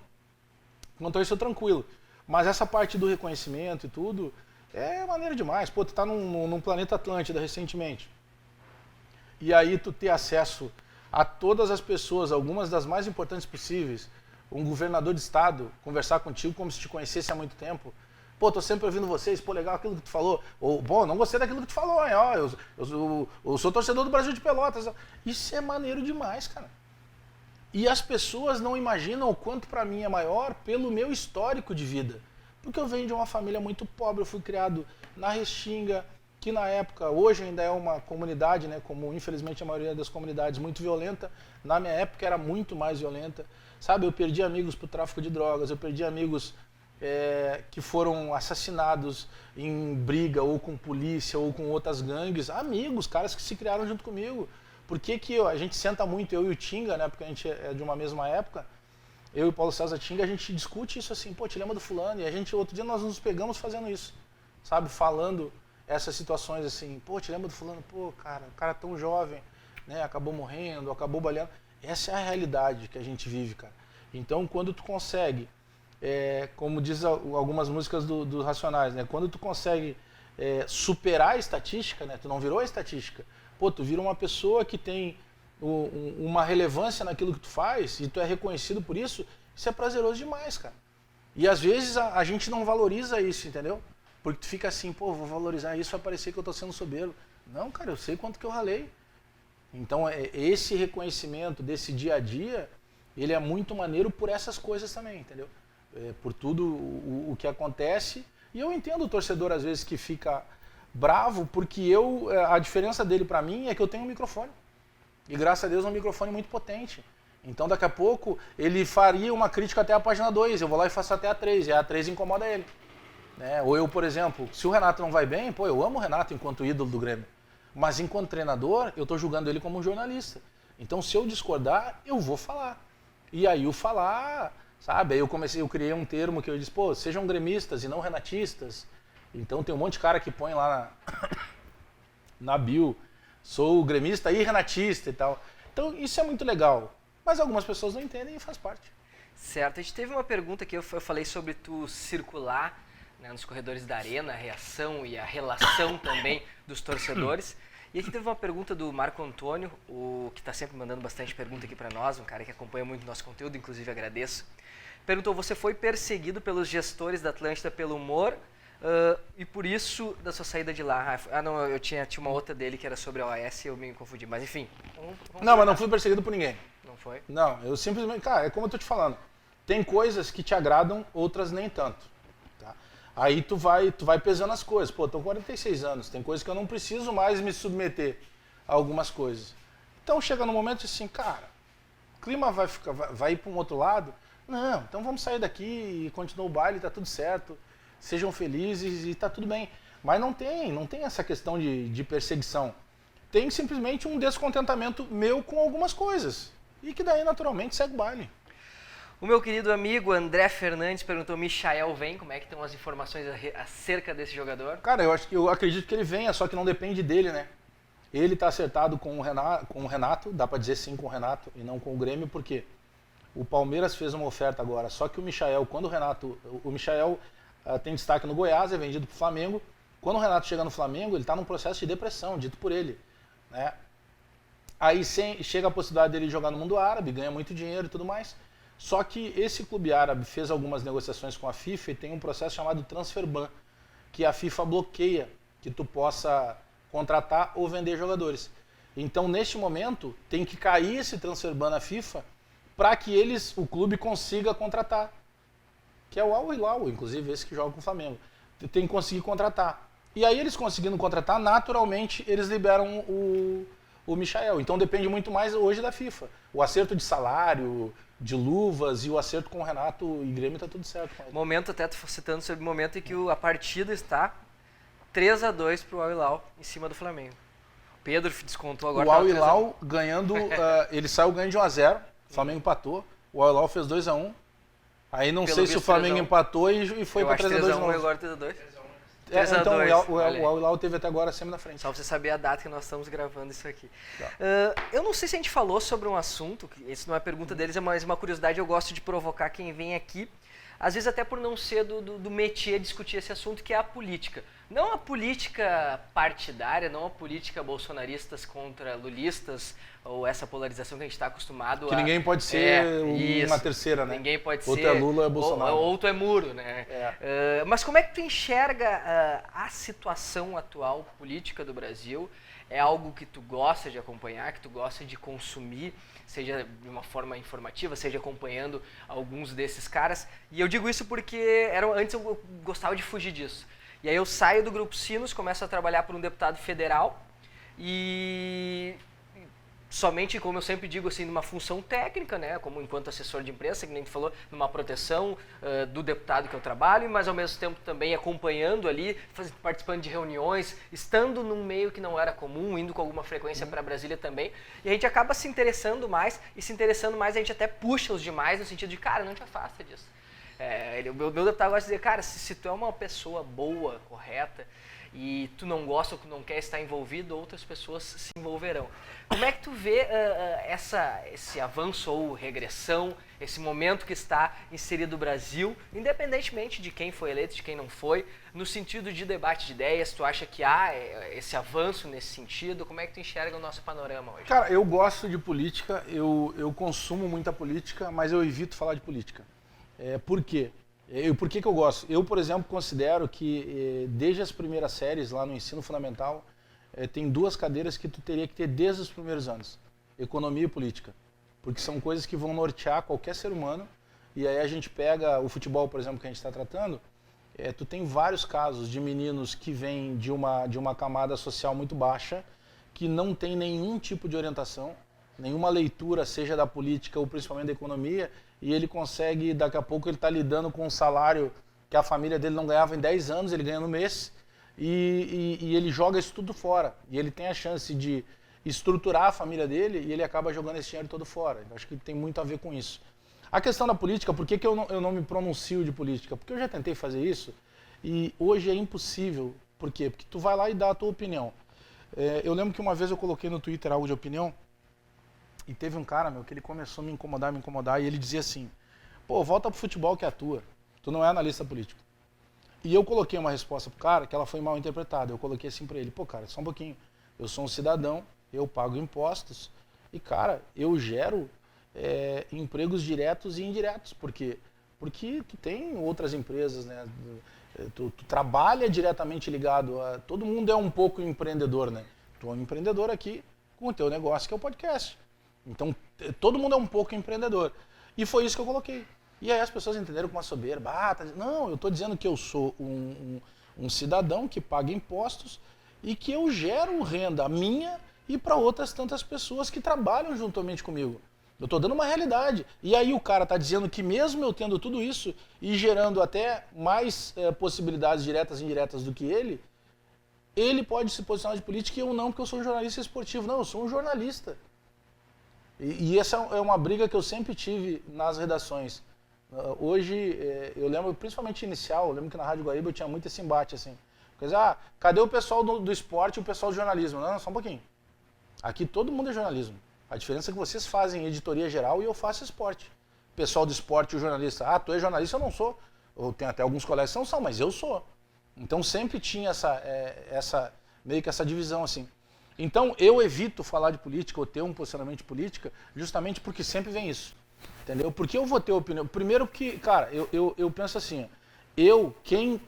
quanto a isso, eu tranquilo. Mas essa parte do reconhecimento e tudo, é maneiro demais. Pô, tu tá num planeta Atlântida recentemente. E aí tu ter acesso a todas as pessoas, algumas das mais importantes possíveis, um governador de estado conversar contigo como se te conhecesse há muito tempo. Pô, tô sempre ouvindo vocês, pô, legal aquilo que tu falou. Ou, pô, não gostei daquilo que tu falou, hein? Ó, eu sou torcedor do Brasil de Pelotas. Isso é maneiro demais, cara. E as pessoas não imaginam o quanto pra mim é maior pelo meu histórico de vida. Porque eu venho de uma família muito pobre, eu fui criado na Restinga, que na época, hoje ainda é uma comunidade, né, como infelizmente a maioria das comunidades, muito violenta. Na minha época era muito mais violenta. Sabe, eu perdi amigos pro tráfico de drogas, eu perdi amigos que foram assassinados em briga ou com polícia ou com outras gangues. Amigos, caras que se criaram junto comigo. Por que a gente senta muito, eu e o Tinga, né, porque a gente é de uma mesma época, eu e o Paulo César Tinga, a gente discute isso assim, pô, te lembra do fulano? E a gente, outro dia nós nos pegamos fazendo isso, sabe? Falando essas situações assim, pô, te lembra do fulano? Pô, cara, o cara tão jovem, né? Acabou morrendo, acabou baleando. Essa é a realidade que a gente vive, cara. Então, quando tu consegue, como diz algumas músicas do Racionais, né? Quando tu consegue superar a estatística, né? Tu não virou a estatística. Pô, tu vira uma pessoa que tem uma relevância naquilo que tu faz e tu é reconhecido por isso, isso é prazeroso demais, cara. E às vezes a gente não valoriza isso, entendeu? Porque tu fica assim, pô, vou valorizar isso, vai parecer que eu tô sendo soberbo. Não, cara, eu sei quanto que eu ralei. Então, esse reconhecimento desse dia a dia, ele é muito maneiro por essas coisas também, entendeu? Por tudo o que acontece. E eu entendo o torcedor, às vezes, que fica bravo, porque a diferença dele pra mim é que eu tenho um microfone. E graças a Deus é um microfone muito potente. Então, daqui a pouco, ele faria uma crítica até a página 2, eu vou lá e faço até a 3, e a 3 incomoda ele. Ou eu, por exemplo, se o Renato não vai bem, pô, eu amo o Renato enquanto ídolo do Grêmio. Mas enquanto treinador, eu estou julgando ele como um jornalista. Então, se eu discordar, eu vou falar. E aí, o falar, sabe? Aí eu criei um termo que eu disse, pô, sejam gremistas e não renatistas. Então, tem um monte de cara que põe lá na bio, sou gremista e renatista e tal. Então, isso é muito legal. Mas algumas pessoas não entendem e faz parte. Certo. A gente teve uma pergunta que eu falei sobre tu circular, né, nos corredores da arena, a reação e a relação também dos torcedores. E aqui teve uma pergunta do Marco Antônio, que está sempre mandando bastante pergunta aqui para nós, um cara que acompanha muito nosso conteúdo, inclusive agradeço. Perguntou, você foi perseguido pelos gestores da Atlântida pelo humor e por isso da sua saída de lá? Não, eu tinha uma outra dele que era sobre a OAS e eu me confundi, mas enfim. Não, mas não fui perseguido por ninguém. Não foi? Não, eu simplesmente, cara, é como eu tô te falando, tem coisas que te agradam, outras nem tanto. Tá? Aí tu vai pesando as coisas. Pô, tô com 46 anos, tem coisas que eu não preciso mais me submeter a algumas coisas. Então chega no momento assim, cara, o clima vai ir para um outro lado. Não, então vamos sair daqui e continuar o baile, tá tudo certo. Sejam felizes e tá tudo bem. Mas não tem essa questão de perseguição. Tem simplesmente um descontentamento meu com algumas coisas. E que daí naturalmente segue o baile. O meu querido amigo André Fernandes perguntou, Michael vem, como é que estão as informações acerca desse jogador? Cara, eu acredito que ele venha, só que não depende dele, né? Ele tá acertado com o Renato, dá pra dizer sim com o Renato e não com o Grêmio, porque o Palmeiras fez uma oferta agora, só que o Michael, quando o Michael tem destaque no Goiás, é vendido pro Flamengo, quando o Renato chega no Flamengo, ele tá num processo de depressão, dito por ele, né? Aí chega a possibilidade dele jogar no mundo árabe, ganha muito dinheiro e tudo mais. Só que esse clube árabe fez algumas negociações com a FIFA e tem um processo chamado transfer ban, que a FIFA bloqueia que tu possa contratar ou vender jogadores. Então, neste momento, tem que cair esse transfer ban na FIFA para que o clube consiga contratar. Que é o Al Hilal, inclusive, esse que joga com o Flamengo. Tem que conseguir contratar. E aí, eles conseguindo contratar, naturalmente, eles liberam o Michael. Então depende muito mais hoje da FIFA. O acerto de salário, de luvas e o acerto com o Renato e Grêmio tá tudo certo. Momento, até tu citando sobre o momento em que a partida está 3-2 pro Al Hilal em cima do Flamengo. O Pedro descontou agora. O Al Hilal ganhando, ele saiu ganhando de 1-0, o Flamengo empatou, o Al Hilal fez 2-1. Aí não sei se o Flamengo empatou e foi para 3-2 novo. Agora 3-2. Então o Al Hilal teve até agora sempre na frente. Só pra você saber a data que nós estamos gravando isso aqui. Eu não sei se a gente falou sobre um assunto, isso não é pergunta deles, é mais uma curiosidade, eu gosto de provocar quem vem aqui, às vezes até por não ser do métier discutir esse assunto, que é a política. Não a política partidária, não a política bolsonaristas contra lulistas, ou essa polarização que a gente está acostumado que ninguém pode ser uma terceira, né? Ninguém pode outro ser. Outro é Lula, é Bolsonaro. Outro é muro, né? Mas como é que tu enxerga a situação atual política do Brasil? É algo que tu gosta de acompanhar, que tu gosta de consumir, seja de uma forma informativa, seja acompanhando alguns desses caras? E eu digo isso porque antes eu gostava de fugir disso. E aí eu saio do Grupo Sinos, começo a trabalhar por um deputado federal e somente, como eu sempre digo, assim, numa função técnica, né, como enquanto assessor de imprensa, que nem tu falou, numa proteção do deputado que eu trabalho, mas ao mesmo tempo também acompanhando ali, participando de reuniões, estando num meio que não era comum, indo com alguma frequência para Brasília também, e a gente acaba se interessando mais, e se interessando mais a gente até puxa os demais no sentido de, cara, não te afasta disso. O meu deputado gosta de dizer, cara, se tu é uma pessoa boa, correta, e tu não gosta ou tu não quer estar envolvido, outras pessoas se envolverão. Como é que tu vê esse avanço ou regressão, esse momento que está inserido o Brasil, independentemente de quem foi eleito, de quem não foi, no sentido de debate de ideias? Tu acha que há esse avanço nesse sentido? Como é que tu enxerga o nosso panorama hoje? Cara, eu gosto de política, eu consumo muita política, mas eu evito falar de política. Por quê? Por que eu gosto? Eu, por exemplo, considero que desde as primeiras séries lá no ensino fundamental, tem 2 cadeiras que tu teria que ter desde os primeiros anos. Economia e política. Porque são coisas que vão nortear qualquer ser humano. E aí a gente pega o futebol, por exemplo, que a gente está tratando, tu tem vários casos de meninos que vêm de uma camada social muito baixa, que não tem nenhum tipo de orientação, nenhuma leitura, seja da política ou principalmente da economia, e ele consegue, daqui a pouco ele está lidando com um salário que a família dele não ganhava em 10 anos, ele ganha no mês, e ele joga isso tudo fora. E ele tem a chance de estruturar a família dele e ele acaba jogando esse dinheiro todo fora. Eu acho que tem muito a ver com isso. A questão da política, por que eu não me pronuncio de política? Porque eu já tentei fazer isso e hoje é impossível. Por quê? Porque tu vai lá e dá a tua opinião. Eu lembro que uma vez eu coloquei no Twitter algo de opinião e teve um cara, que ele começou a me incomodar, e ele dizia assim, pô, volta pro futebol que é a tua, tu não é analista político. E eu coloquei uma resposta pro cara que ela foi mal interpretada. Eu coloquei assim pra ele, pô, cara, só um pouquinho, eu sou um cidadão, eu pago impostos e, cara, eu gero empregos diretos e indiretos. Por quê? Porque tu tem outras empresas, né? Tu trabalha diretamente ligado a... Todo mundo é um pouco empreendedor, né? Tu é um empreendedor aqui com o teu negócio, que é o podcast. Então, todo mundo é um pouco empreendedor. E foi isso que eu coloquei. E aí as pessoas entenderam com uma soberba. Não, eu estou dizendo que eu sou um cidadão que paga impostos e que eu gero renda minha e para outras tantas pessoas que trabalham juntamente comigo. Eu estou dando uma realidade. E aí o cara está dizendo que mesmo eu tendo tudo isso e gerando até mais possibilidades diretas e indiretas do que ele pode se posicionar de política e eu não, porque eu sou um jornalista esportivo. Não, eu sou um jornalista. E essa é uma briga que eu sempre tive nas redações. Hoje, eu lembro, principalmente inicial, eu lembro que na Rádio Guaíba eu tinha muito esse embate, assim. Cadê o pessoal do esporte e o pessoal do jornalismo? Não, só um pouquinho. Aqui todo mundo é jornalismo. A diferença é que vocês fazem editoria geral e eu faço esporte. O pessoal do esporte e o jornalista, tu é jornalista, eu não sou. Eu tenho até alguns colegas que não são, mas eu sou. Então sempre tinha meio que essa divisão, assim. Então, eu evito falar de política ou ter um posicionamento de política justamente porque sempre vem isso, entendeu? Porque eu vou ter opinião. Primeiro que, cara, eu penso assim, quem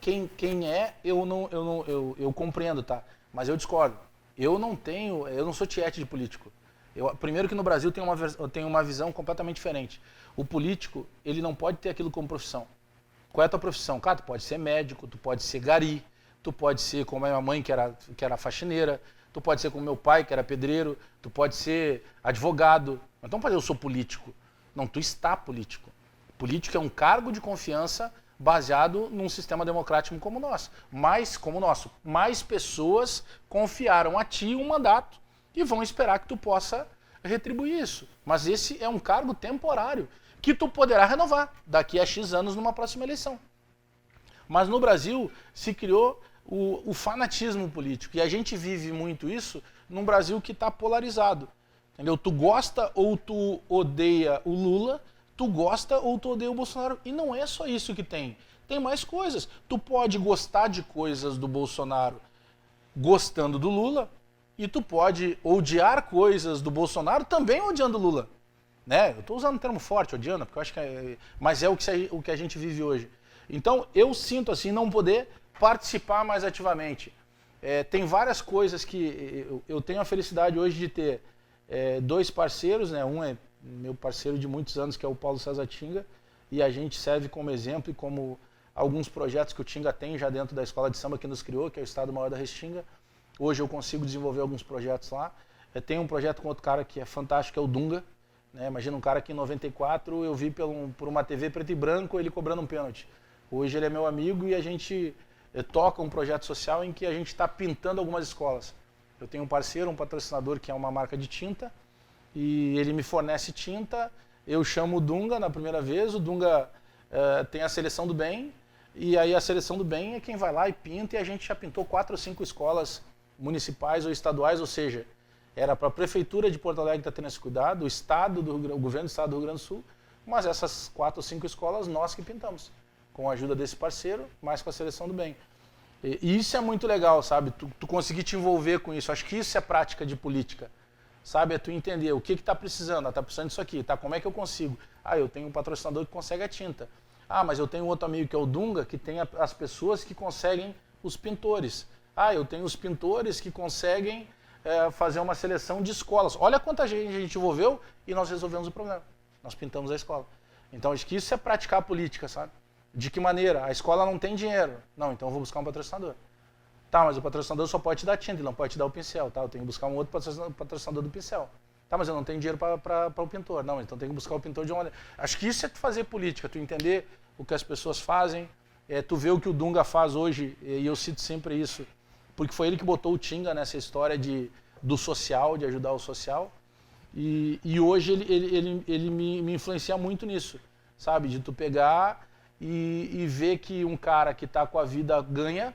é, eu compreendo, tá? Mas eu discordo. Eu não sou tiete de político. Primeiro que no Brasil eu tenho uma visão completamente diferente. O político, ele não pode ter aquilo como profissão. Qual é a tua profissão? Cara, tu pode ser médico, tu pode ser gari, tu pode ser como a minha mãe, que era faxineira, tu pode ser como meu pai, que era pedreiro, tu pode ser advogado. Então, eu sou político. Não, tu está político. Político é um cargo de confiança baseado num sistema democrático como o nosso. Mais pessoas confiaram a ti um mandato e vão esperar que tu possa retribuir isso. Mas esse é um cargo temporário que tu poderá renovar daqui a X anos numa próxima eleição. Mas no Brasil se criou o fanatismo político. E a gente vive muito isso num Brasil que está polarizado. Entendeu? Tu gosta ou tu odeia o Lula, tu gosta ou tu odeia o Bolsonaro. E não é só isso que tem. Tem mais coisas. Tu pode gostar de coisas do Bolsonaro gostando do Lula, e tu pode odiar coisas do Bolsonaro também odiando o Lula. Né? Eu estou usando um termo forte, odiando, porque eu acho que mas é o que a gente vive hoje. Então, eu sinto assim não poder participar mais ativamente. Tem várias coisas que eu tenho a felicidade hoje de ter 2 parceiros, né? Um é meu parceiro de muitos anos, que é o Paulo César Tinga, e a gente serve como exemplo e como alguns projetos que o Tinga tem já dentro da escola de samba que nos criou, que é o Estado Maior da Restinga. Hoje eu consigo desenvolver alguns projetos lá. Tem um projeto com outro cara que é fantástico, que é o Dunga. Né? Imagina um cara que em 94 eu vi por uma TV preto e branco ele cobrando um pênalti. Hoje ele é meu amigo e a gente toca um projeto social em que a gente está pintando algumas escolas. Eu tenho um parceiro, um patrocinador que é uma marca de tinta e ele me fornece tinta. Eu chamo o Dunga na primeira vez, o Dunga tem a seleção do bem e aí a seleção do bem é quem vai lá e pinta e a gente já pintou 4 ou 5 escolas municipais ou estaduais, ou seja, era para a Prefeitura de Porto Alegre estar tendo esse cuidado, o Governo do Estado do Rio Grande do Sul, mas essas 4 ou 5 escolas nós que pintamos, com a ajuda desse parceiro, mais com a seleção do bem. E isso é muito legal, sabe? Tu conseguir te envolver com isso, acho que isso é prática de política, sabe? É tu entender o que está precisando, está precisando disso aqui, tá? Como é que eu consigo? Eu tenho um patrocinador que consegue a tinta. Mas eu tenho outro amigo que é o Dunga, que tem as pessoas que conseguem os pintores. Eu tenho os pintores que conseguem fazer uma seleção de escolas. Olha quanta gente a gente envolveu e nós resolvemos o problema. Nós pintamos a escola. Então, acho que isso é praticar a política, sabe? De que maneira? A escola não tem dinheiro. Não, então eu vou buscar um patrocinador. Tá, mas o patrocinador só pode te dar tinta, ele não pode te dar o pincel. Tá, eu tenho que buscar um outro patrocinador do pincel. Tá, mas eu não tenho dinheiro para o pintor. Não, então eu tenho que buscar o pintor de uma maneira. Acho que isso é tu fazer política, tu entender o que as pessoas fazem, tu ver o que o Dunga faz hoje, e eu cito sempre isso, porque foi ele que botou o Tinga nessa história do social, de ajudar o social. E hoje ele me influencia muito nisso, sabe? De tu pegar e ver que um cara que está com a vida ganha,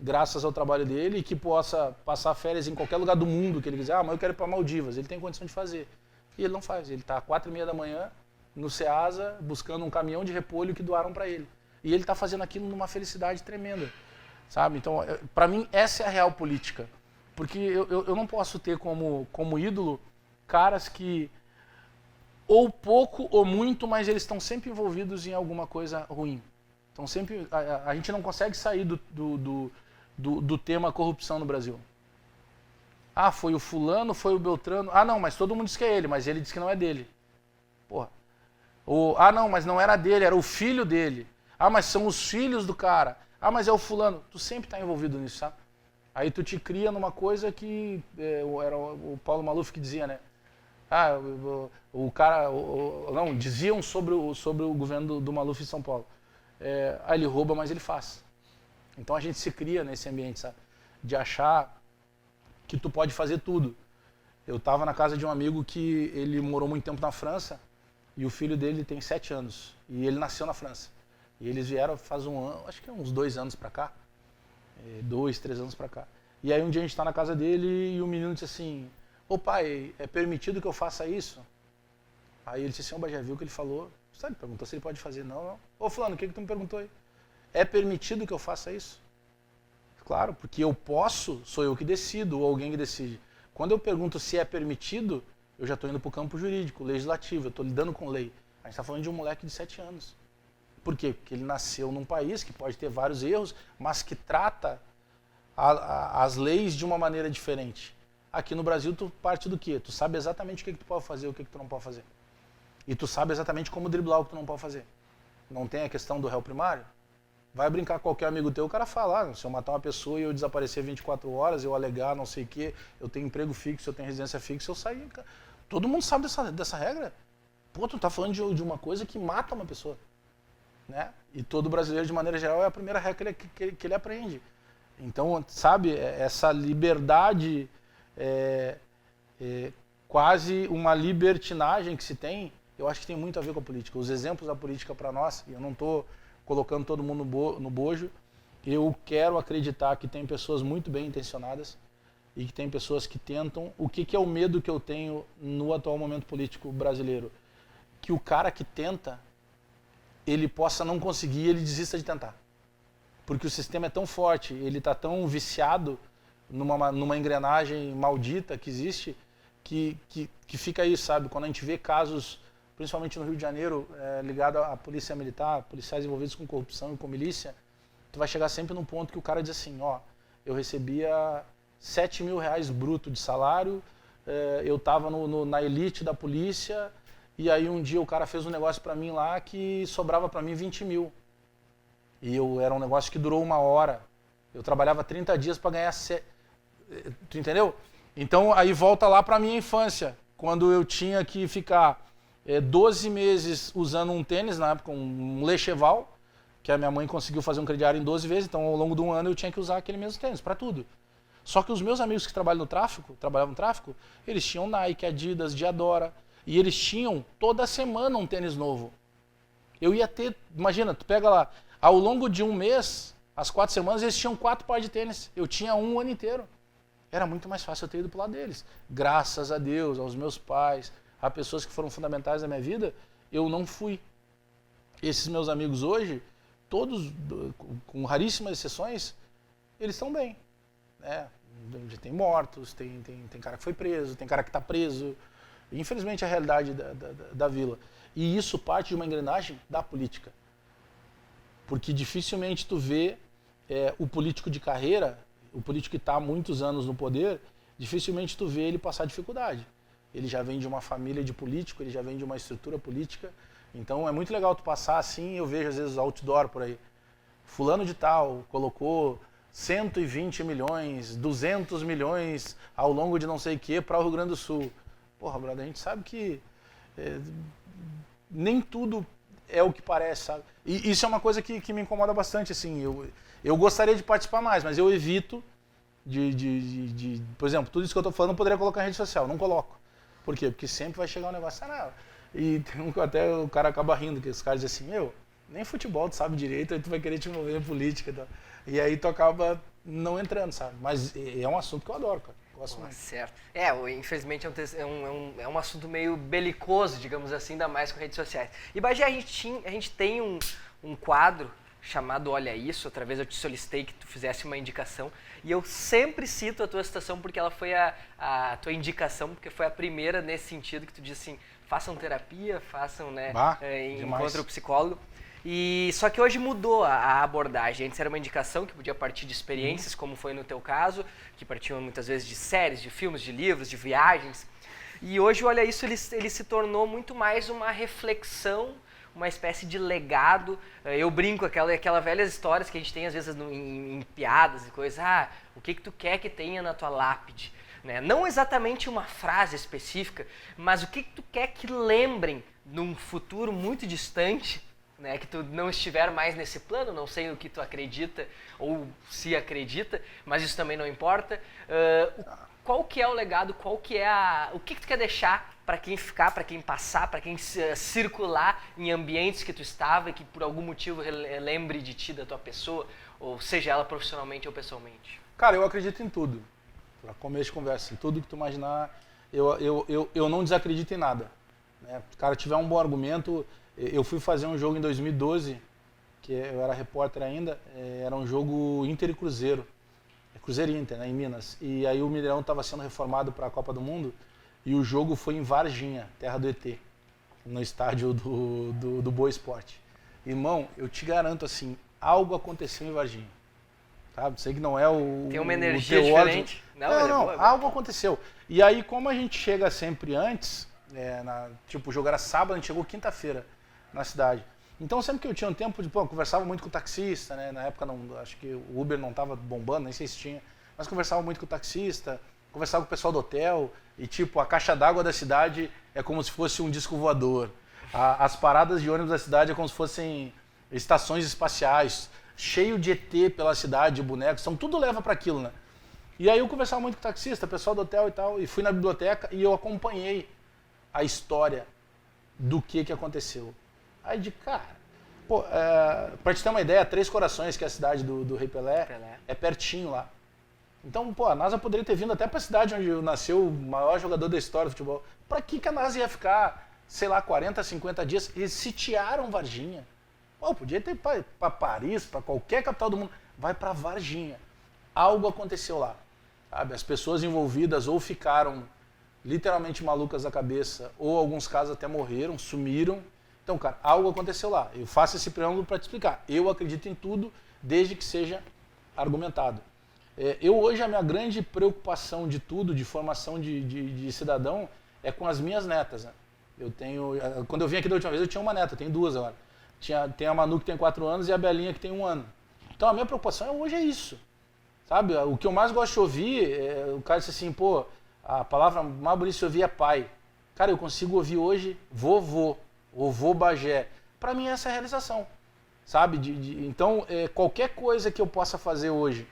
graças ao trabalho dele, e que possa passar férias em qualquer lugar do mundo que ele quiser. Mas eu quero ir para Maldivas. Ele tem condição de fazer. E ele não faz. Ele está às 4h30 da manhã no Ceasa buscando um caminhão de repolho que doaram para ele. E ele está fazendo aquilo numa felicidade tremenda. Sabe? Então, para mim, essa é a real política. Porque eu não posso ter como ídolo caras que, ou pouco ou muito, mas eles estão sempre envolvidos em alguma coisa ruim. Então, sempre, a gente não consegue sair do tema corrupção no Brasil. Foi o fulano, foi o Beltrano. Não, mas todo mundo diz que é ele, mas ele diz que não é dele. Porra. Não, mas não era dele, era o filho dele. Mas são os filhos do cara. Mas é o fulano. Tu sempre está envolvido nisso, sabe? Aí tu te cria numa coisa que era o Paulo Maluf que dizia, né? O cara... não, diziam sobre o governo do Maluf em São Paulo. Ele rouba, mas ele faz. Então a gente se cria nesse ambiente, sabe? De achar que tu pode fazer tudo. Eu estava na casa de um amigo que ele morou muito tempo na França e o filho dele tem 7 anos. E ele nasceu na França. E eles vieram faz acho que uns 2 anos pra cá. 2, 3 anos pra cá. E aí um dia a gente está na casa dele e o menino disse assim: ô pai, é permitido que eu faça isso? Aí ele disse assim: já viu o que ele falou? Sabe, perguntou se ele pode fazer. Não. Ô fulano, o que tu me perguntou aí? É permitido que eu faça isso? Claro, porque eu posso, sou eu que decido, ou alguém que decide. Quando eu pergunto se é permitido, eu já estou indo para o campo jurídico, legislativo, eu estou lidando com lei. A gente está falando de um moleque de 7 anos. Por quê? Porque ele nasceu num país que pode ter vários erros, mas que trata as leis de uma maneira diferente. Aqui no Brasil, tu parte do quê? Tu sabe exatamente o que tu pode fazer e o que tu não pode fazer. E tu sabe exatamente como driblar o que tu não pode fazer. Não tem a questão do réu primário? Vai brincar com qualquer amigo teu, o cara fala: se eu matar uma pessoa e eu desaparecer 24 horas, eu alegar não sei o quê, eu tenho emprego fixo, eu tenho residência fixa, eu saio. Todo mundo sabe dessa regra. Pô, tu tá falando de uma coisa que mata uma pessoa. Né? E todo brasileiro, de maneira geral, é a primeira regra que ele aprende. Então, sabe, essa liberdade, quase uma libertinagem que se tem, eu acho que tem muito a ver com a política. Os exemplos da política para nós, e eu não estou colocando todo mundo no bojo, eu quero acreditar que tem pessoas muito bem intencionadas e que tem pessoas que tentam. O que é o medo que eu tenho no atual momento político brasileiro? Que o cara que tenta, ele possa não conseguir e ele desista de tentar. Porque o sistema é tão forte, ele está tão viciado numa engrenagem maldita que existe, que fica aí, sabe? Quando a gente vê casos, principalmente no Rio de Janeiro, ligado à polícia militar, policiais envolvidos com corrupção e com milícia, tu vai chegar sempre num ponto que o cara diz assim: eu recebia 7 mil reais bruto de salário, eu estava na elite da polícia, e aí um dia o cara fez um negócio para mim lá que sobrava para mim 20 mil. E era um negócio que durou 1 hora. Eu trabalhava 30 dias para ganhar... Tu entendeu? Então, aí volta lá para minha infância, quando eu tinha que ficar 12 meses usando um tênis, na época um Lecheval, que a minha mãe conseguiu fazer um crediário em 12 vezes, então ao longo de um ano eu tinha que usar aquele mesmo tênis para tudo. Só que os meus amigos que trabalhavam no tráfico, eles tinham Nike, Adidas, Diadora, e eles tinham toda semana um tênis novo. Eu ia ter, imagina, tu pega lá, ao longo de um mês, as 4 semanas, eles tinham 4 pares de tênis. Eu tinha um ano inteiro. Era muito mais fácil eu ter ido pro lado deles. Graças a Deus, aos meus pais, a pessoas que foram fundamentais na minha vida, eu não fui. Esses meus amigos hoje, todos, com raríssimas exceções, eles estão bem. Né? Já tem mortos, tem cara que foi preso, tem cara que está preso. Infelizmente é a realidade da vila. E isso parte de uma engrenagem da política. Porque dificilmente tu vê o político de carreira, o político que está há muitos anos no poder, dificilmente tu vê ele passar dificuldade. Ele já vem de uma família de político, ele já vem de uma estrutura política. Então é muito legal tu passar assim, eu vejo às vezes outdoor por aí. Fulano de tal colocou 120 milhões, 200 milhões ao longo de não sei o que para o Rio Grande do Sul. Porra, brother, a gente sabe que nem tudo é o que parece, sabe? E isso é uma coisa que me incomoda bastante, assim. Eu gostaria de participar mais, mas eu evito por exemplo, tudo isso que eu estou falando eu poderia colocar em rede social, não coloco. Por quê? Porque sempre vai chegar um negócio, e até o cara acaba rindo, que os caras dizem assim, nem futebol tu sabe direito, aí tu vai querer te envolver em política e tal. E aí tu acaba não entrando, sabe? Mas é um assunto que eu adoro, cara. Gosto muito. Certo. Infelizmente é um assunto meio belicoso, digamos assim, ainda mais com redes sociais. E Bagé, a gente tem um quadro chamado Olha Isso, outra vez eu te solicitei que tu fizesse uma indicação, e eu sempre cito a tua citação porque ela foi a tua indicação, porque foi a primeira nesse sentido que tu disse assim, façam terapia, façam, né, encontro psicólogo. E só que hoje mudou a abordagem. Antes era uma indicação que podia partir de experiências, como foi no teu caso, que partiam muitas vezes de séries, de filmes, de livros, de viagens. E hoje, Olha Isso, ele se tornou muito mais uma reflexão, uma espécie de legado. Eu brinco, aquelas velhas histórias que a gente tem às vezes em piadas e coisas. O que tu quer que tenha na tua lápide? Né? Não exatamente uma frase específica, mas o que tu quer que lembrem num futuro muito distante, né, que tu não estiver mais nesse plano, não sei o que tu acredita ou se acredita, mas isso também não importa. Qual que é o legado, o que tu quer deixar para quem ficar, para quem passar, para quem circular em ambientes que tu estava e que por algum motivo lembre de ti, da tua pessoa, ou seja ela profissionalmente ou pessoalmente? Cara, eu acredito em tudo. Para começo de conversa, em tudo que tu imaginar, eu não desacredito em nada. Né? Se o cara tiver um bom argumento. Eu fui fazer um jogo em 2012, que eu era repórter ainda, era um jogo Inter e Cruzeiro, Cruzeiro e Inter, né, em Minas. E aí o Mineirão estava sendo reformado para a Copa do Mundo e o jogo foi em Varginha, terra do ET, no estádio do Boa Esporte. Irmão, eu te garanto assim, algo aconteceu em Varginha. Sabe? Sei que não é o tem uma energia diferente. Não, algo aconteceu. E aí, como a gente chega sempre antes, o jogo era sábado, a gente chegou quinta-feira na cidade. Então, sempre que eu tinha um tempo, eu conversava muito com o taxista, né? Na época, acho que o Uber não estava bombando, nem sei se tinha, mas conversava muito com o taxista, conversava com o pessoal do hotel, e a caixa d'água da cidade é como se fosse um disco voador. As paradas de ônibus da cidade é como se fossem estações espaciais, cheio de ET pela cidade, de bonecos, então tudo leva para aquilo, né? E aí eu conversava muito com o taxista, pessoal do hotel e tal, e fui na biblioteca e eu acompanhei a história do que aconteceu. Aí pra te ter uma ideia, Três Corações, que é a cidade do Rei Pelé, é pertinho lá. Então, a NASA poderia ter vindo até pra cidade onde nasceu o maior jogador da história do futebol. Pra que a NASA ia ficar, sei lá, 40, 50 dias? Eles sitiaram Varginha. Podia ter ido pra Paris, pra qualquer capital do mundo. Vai pra Varginha. Algo aconteceu lá. Sabe? As pessoas envolvidas ou ficaram literalmente malucas da cabeça, ou alguns casos até morreram, sumiram. Então, cara, algo aconteceu lá. Eu faço esse preâmbulo para te explicar. Eu acredito em tudo, desde que seja argumentado. Hoje, a minha grande preocupação de tudo, de formação de cidadão, é com as minhas netas. Né? Quando eu vim aqui da última vez, eu tinha uma neta, eu tenho duas agora. Tem a Manu, que tem 4 anos, e a Belinha, que tem 1 ano. Então, a minha preocupação hoje é isso. Sabe? O que eu mais gosto de ouvir, o cara disse assim, A palavra mais bonita se ouvir é pai. Cara, eu consigo ouvir hoje vovô, ou vô Bagé. Para mim essa é a realização, sabe? Então, qualquer coisa que eu possa fazer hoje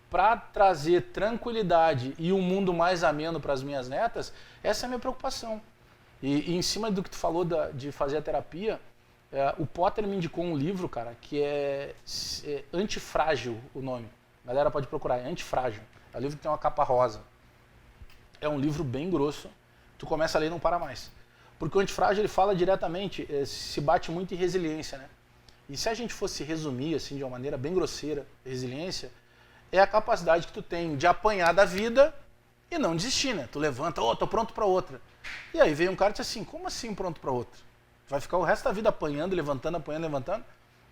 para trazer tranquilidade e um mundo mais ameno para as minhas netas, essa é a minha preocupação. E em cima do que tu falou de fazer a terapia, o Potter me indicou um livro, cara, que é Antifrágil o nome. A galera pode procurar, é Antifrágil. É um livro que tem uma capa rosa. É um livro bem grosso. Tu começa a ler e não para mais. Porque o Antifrágil, ele fala diretamente, se bate muito em resiliência, né? E se a gente fosse resumir, assim, de uma maneira bem grosseira, resiliência, é a capacidade que tu tem de apanhar da vida e não desistir, né? Tu levanta, tô pronto para outra. E aí vem um cara e diz assim, como assim pronto para outra? Vai ficar o resto da vida apanhando, levantando, apanhando, levantando?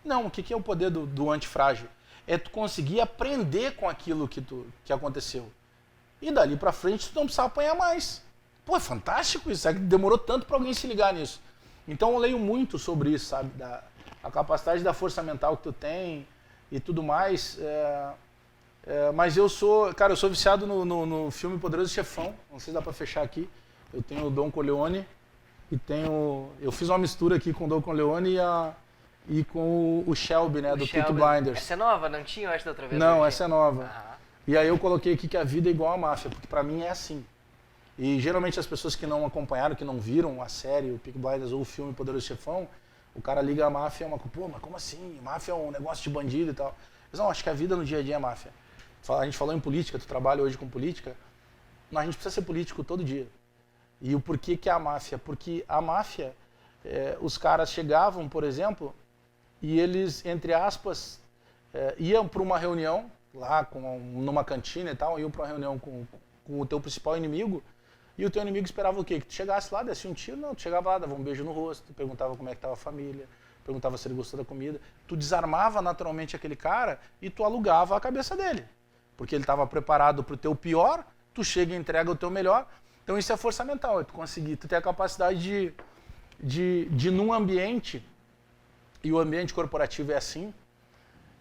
Não, o que é o poder do antifrágil? É tu conseguir aprender com aquilo que aconteceu. E dali para frente tu não precisa apanhar mais. Pô, é fantástico isso, é que demorou tanto para alguém se ligar nisso. Então eu leio muito sobre isso, sabe? A capacidade da força mental que tu tem e tudo mais. Mas eu sou viciado no filme Poderoso Chefão, não sei se dá para fechar aqui. Eu tenho o Don Corleone e eu fiz uma mistura aqui com o Don Corleone e com o Shelby, né, do Peaky Blinders. Essa é nova? Não tinha essa da outra vez? Não, essa é nova. E aí eu coloquei aqui que a vida é igual à máfia, porque pra mim é assim. E geralmente as pessoas que não acompanharam, que não viram a série, o Peaky Blinders ou o filme Poderoso Chefão, o cara liga a máfia, pô, mas como assim? Máfia é um negócio de bandido e tal. Mas não, acho que a vida no dia a dia é máfia. A gente falou em política, tu trabalha hoje com política, mas a gente precisa ser político todo dia. E o porquê que é a máfia? Porque a máfia, os caras chegavam, por exemplo, e eles, entre aspas, iam para uma reunião, lá numa cantina e tal, iam para uma reunião com o teu principal inimigo, e o teu inimigo esperava o quê? Que tu chegasse lá, desse um tiro? Não, tu chegava lá, dava um beijo no rosto, perguntava como é que estava a família, perguntava se ele gostou da comida. Tu desarmava naturalmente aquele cara e tu alugava a cabeça dele. Porque ele estava preparado para o teu pior, tu chega e entrega o teu melhor. Então isso é força mental, é tu ter a capacidade de num ambiente, e o ambiente corporativo é assim,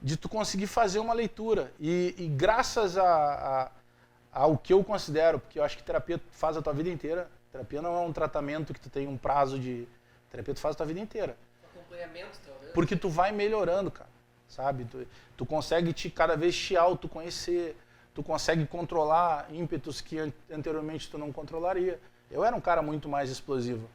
de tu conseguir fazer uma leitura. E graças ao que eu considero, porque eu acho que terapia tu faz a tua vida inteira, terapia não é um tratamento que tu tem um prazo de... Terapia tu faz a tua vida inteira. Acompanhamento, talvez. Porque tu vai melhorando, cara, sabe? Tu consegue cada vez te autoconhecer, tu consegue controlar ímpetos que anteriormente tu não controlaria. Eu era um cara muito mais explosivo,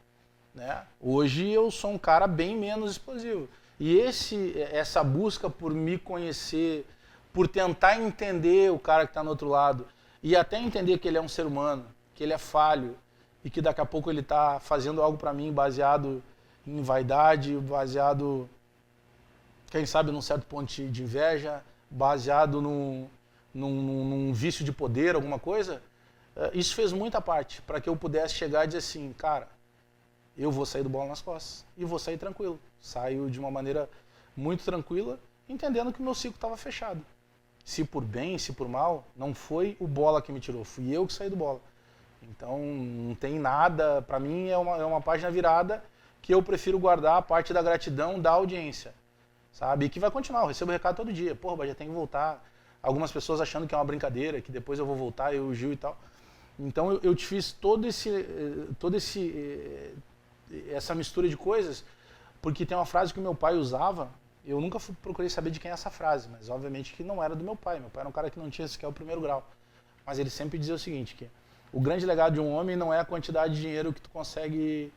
né? Hoje eu sou um cara bem menos explosivo. E essa busca por me conhecer, por tentar entender o cara que está no outro lado, e até entender que ele é um ser humano, que ele é falho, e que daqui a pouco ele está fazendo algo para mim baseado em vaidade, baseado, quem sabe, num certo ponto de inveja, baseado num vício de poder, alguma coisa, isso fez muita parte para que eu pudesse chegar e dizer assim, cara, eu vou sair do bola nas costas e vou sair tranquilo. Saio de uma maneira muito tranquila, entendendo que o meu ciclo estava fechado. Se por bem, se por mal, não foi o bola que me tirou, fui eu que saí do bola. Então não tem nada, para mim é uma página virada que eu prefiro guardar a parte da gratidão da audiência, sabe? E que vai continuar, eu recebo recado todo dia, porra, já tem que voltar. Algumas pessoas achando que é uma brincadeira, que depois eu vou voltar, eu, o Gil e tal. Então eu te fiz essa mistura de coisas, porque tem uma frase que o meu pai usava, eu nunca procurei saber de quem é essa frase, mas obviamente que não era do meu pai era um cara que não tinha sequer o primeiro grau. Mas ele sempre dizia o seguinte, que o grande legado de um homem não é a quantidade de dinheiro que tu consegue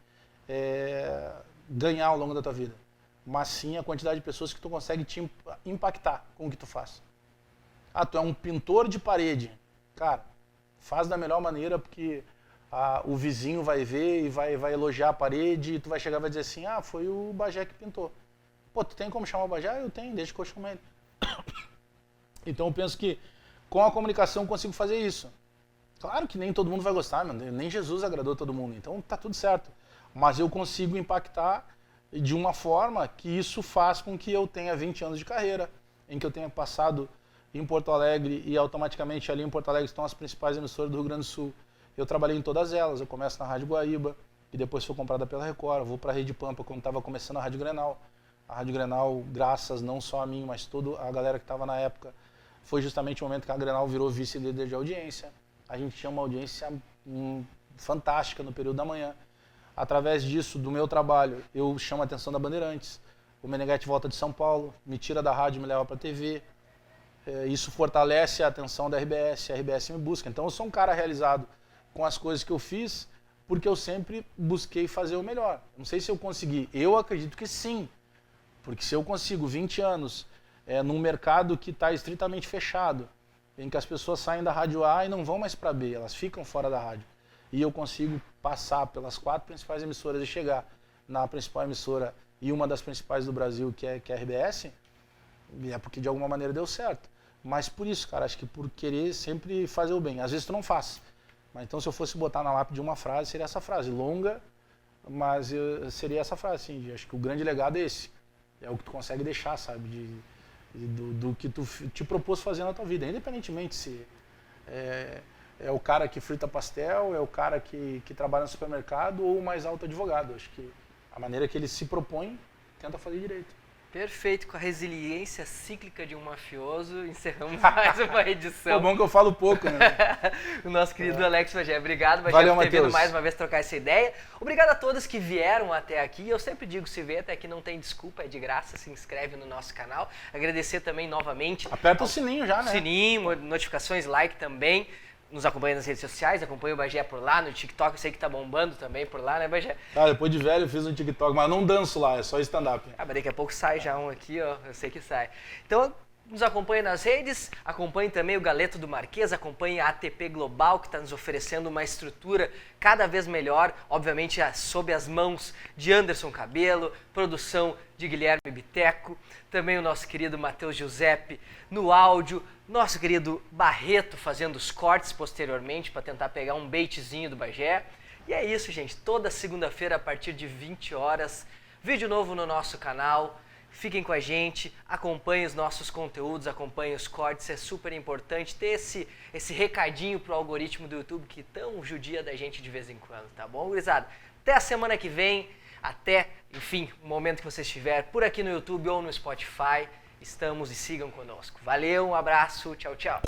ganhar ao longo da tua vida, mas sim a quantidade de pessoas que tu consegue te impactar com o que tu faz. Ah, tu é um pintor de parede. Cara, faz da melhor maneira, porque o vizinho vai ver e vai elogiar a parede e tu vai chegar e vai dizer assim, foi o Bagé que pintou. Pô, tu tem como chamar o Bagé? Eu tenho, desde que eu chamo ele. Então eu penso que com a comunicação eu consigo fazer isso. Claro que nem todo mundo vai gostar, nem Jesus agradou todo mundo, então tá tudo certo. Mas eu consigo impactar de uma forma que isso faz com que eu tenha 20 anos de carreira, em que eu tenha passado em Porto Alegre e automaticamente ali em Porto Alegre estão as principais emissoras do Rio Grande do Sul. Eu trabalhei em todas elas, eu começo na Rádio Guaíba, que depois foi comprada pela Record, eu vou para a Rede Pampa quando estava começando a Rádio Grenal. A Rádio Grenal, graças não só a mim, mas toda a galera que estava na época, foi justamente o momento que a Grenal virou vice-líder de audiência. A gente tinha uma audiência fantástica no período da manhã. Através disso, do meu trabalho, eu chamo a atenção da Bandeirantes. O Meneghetti volta de São Paulo, me tira da rádio e me leva para a TV. Isso fortalece a atenção da RBS, a RBS me busca. Então eu sou um cara realizado com as coisas que eu fiz, porque eu sempre busquei fazer o melhor. Não sei se eu consegui, eu acredito que sim. Porque se eu consigo 20 anos num mercado que está estritamente fechado, em que as pessoas saem da rádio A e não vão mais para B, elas ficam fora da rádio. E eu consigo passar pelas 4 principais emissoras e chegar na principal emissora e uma das principais do Brasil, que é a RBS, é porque de alguma maneira deu certo. Mas por isso, cara, acho que por querer sempre fazer o bem. Às vezes tu não faz. Mas então se eu fosse botar na lápide uma frase, seria essa frase. Longa, mas seria essa frase, assim. Acho que o grande legado é esse. É o que tu consegue deixar, sabe? Do que tu te propôs fazer na tua vida. Independentemente se é o cara que frita pastel, é o cara que trabalha no supermercado ou o mais alto advogado. Acho que a maneira que ele se propõe, tenta fazer direito. Perfeito, com a resiliência cíclica de um mafioso, encerramos mais uma edição. Pô, bom que eu falo pouco, né? O nosso querido Alex Bagé. Obrigado, Bagé, Valeu, por ter vindo Matheus. mais uma vez trocar essa ideia. Obrigado a todos que vieram até aqui. Eu sempre digo, se vier até aqui não tem desculpa, é de graça, se inscreve no nosso canal. Agradecer também novamente. Aperta o sininho já, né? Sininho, notificações, like também. Nos acompanha nas redes sociais, acompanha o Bagé por lá, no TikTok, eu sei que tá bombando também por lá, né, Bagé? Ah, depois de velho eu fiz um TikTok, mas não danço lá, é só stand-up. Ah, mas daqui a pouco sai já um aqui, ó, eu sei que sai. Então, nos acompanhe nas redes, acompanhe também o Galeto do Marquês, acompanhe a ATP Global, que está nos oferecendo uma estrutura cada vez melhor, obviamente sob as mãos de Anderson Cabelo, produção de Guilherme Biteco, também o nosso querido Matheus Giuseppe no áudio, nosso querido Barreto fazendo os cortes posteriormente para tentar pegar um baitzinho do Bagé. E é isso, gente, toda segunda-feira a partir de 20 horas, vídeo novo no nosso canal. Fiquem com a gente, acompanhem os nossos conteúdos, acompanhem os cortes, é super importante ter esse recadinho pro algoritmo do YouTube que tão judia da gente de vez em quando, tá bom, gurizada? Até a semana que vem, até, enfim, o momento que você estiver por aqui no YouTube ou no Spotify, estamos e sigam conosco. Valeu, um abraço, tchau, tchau.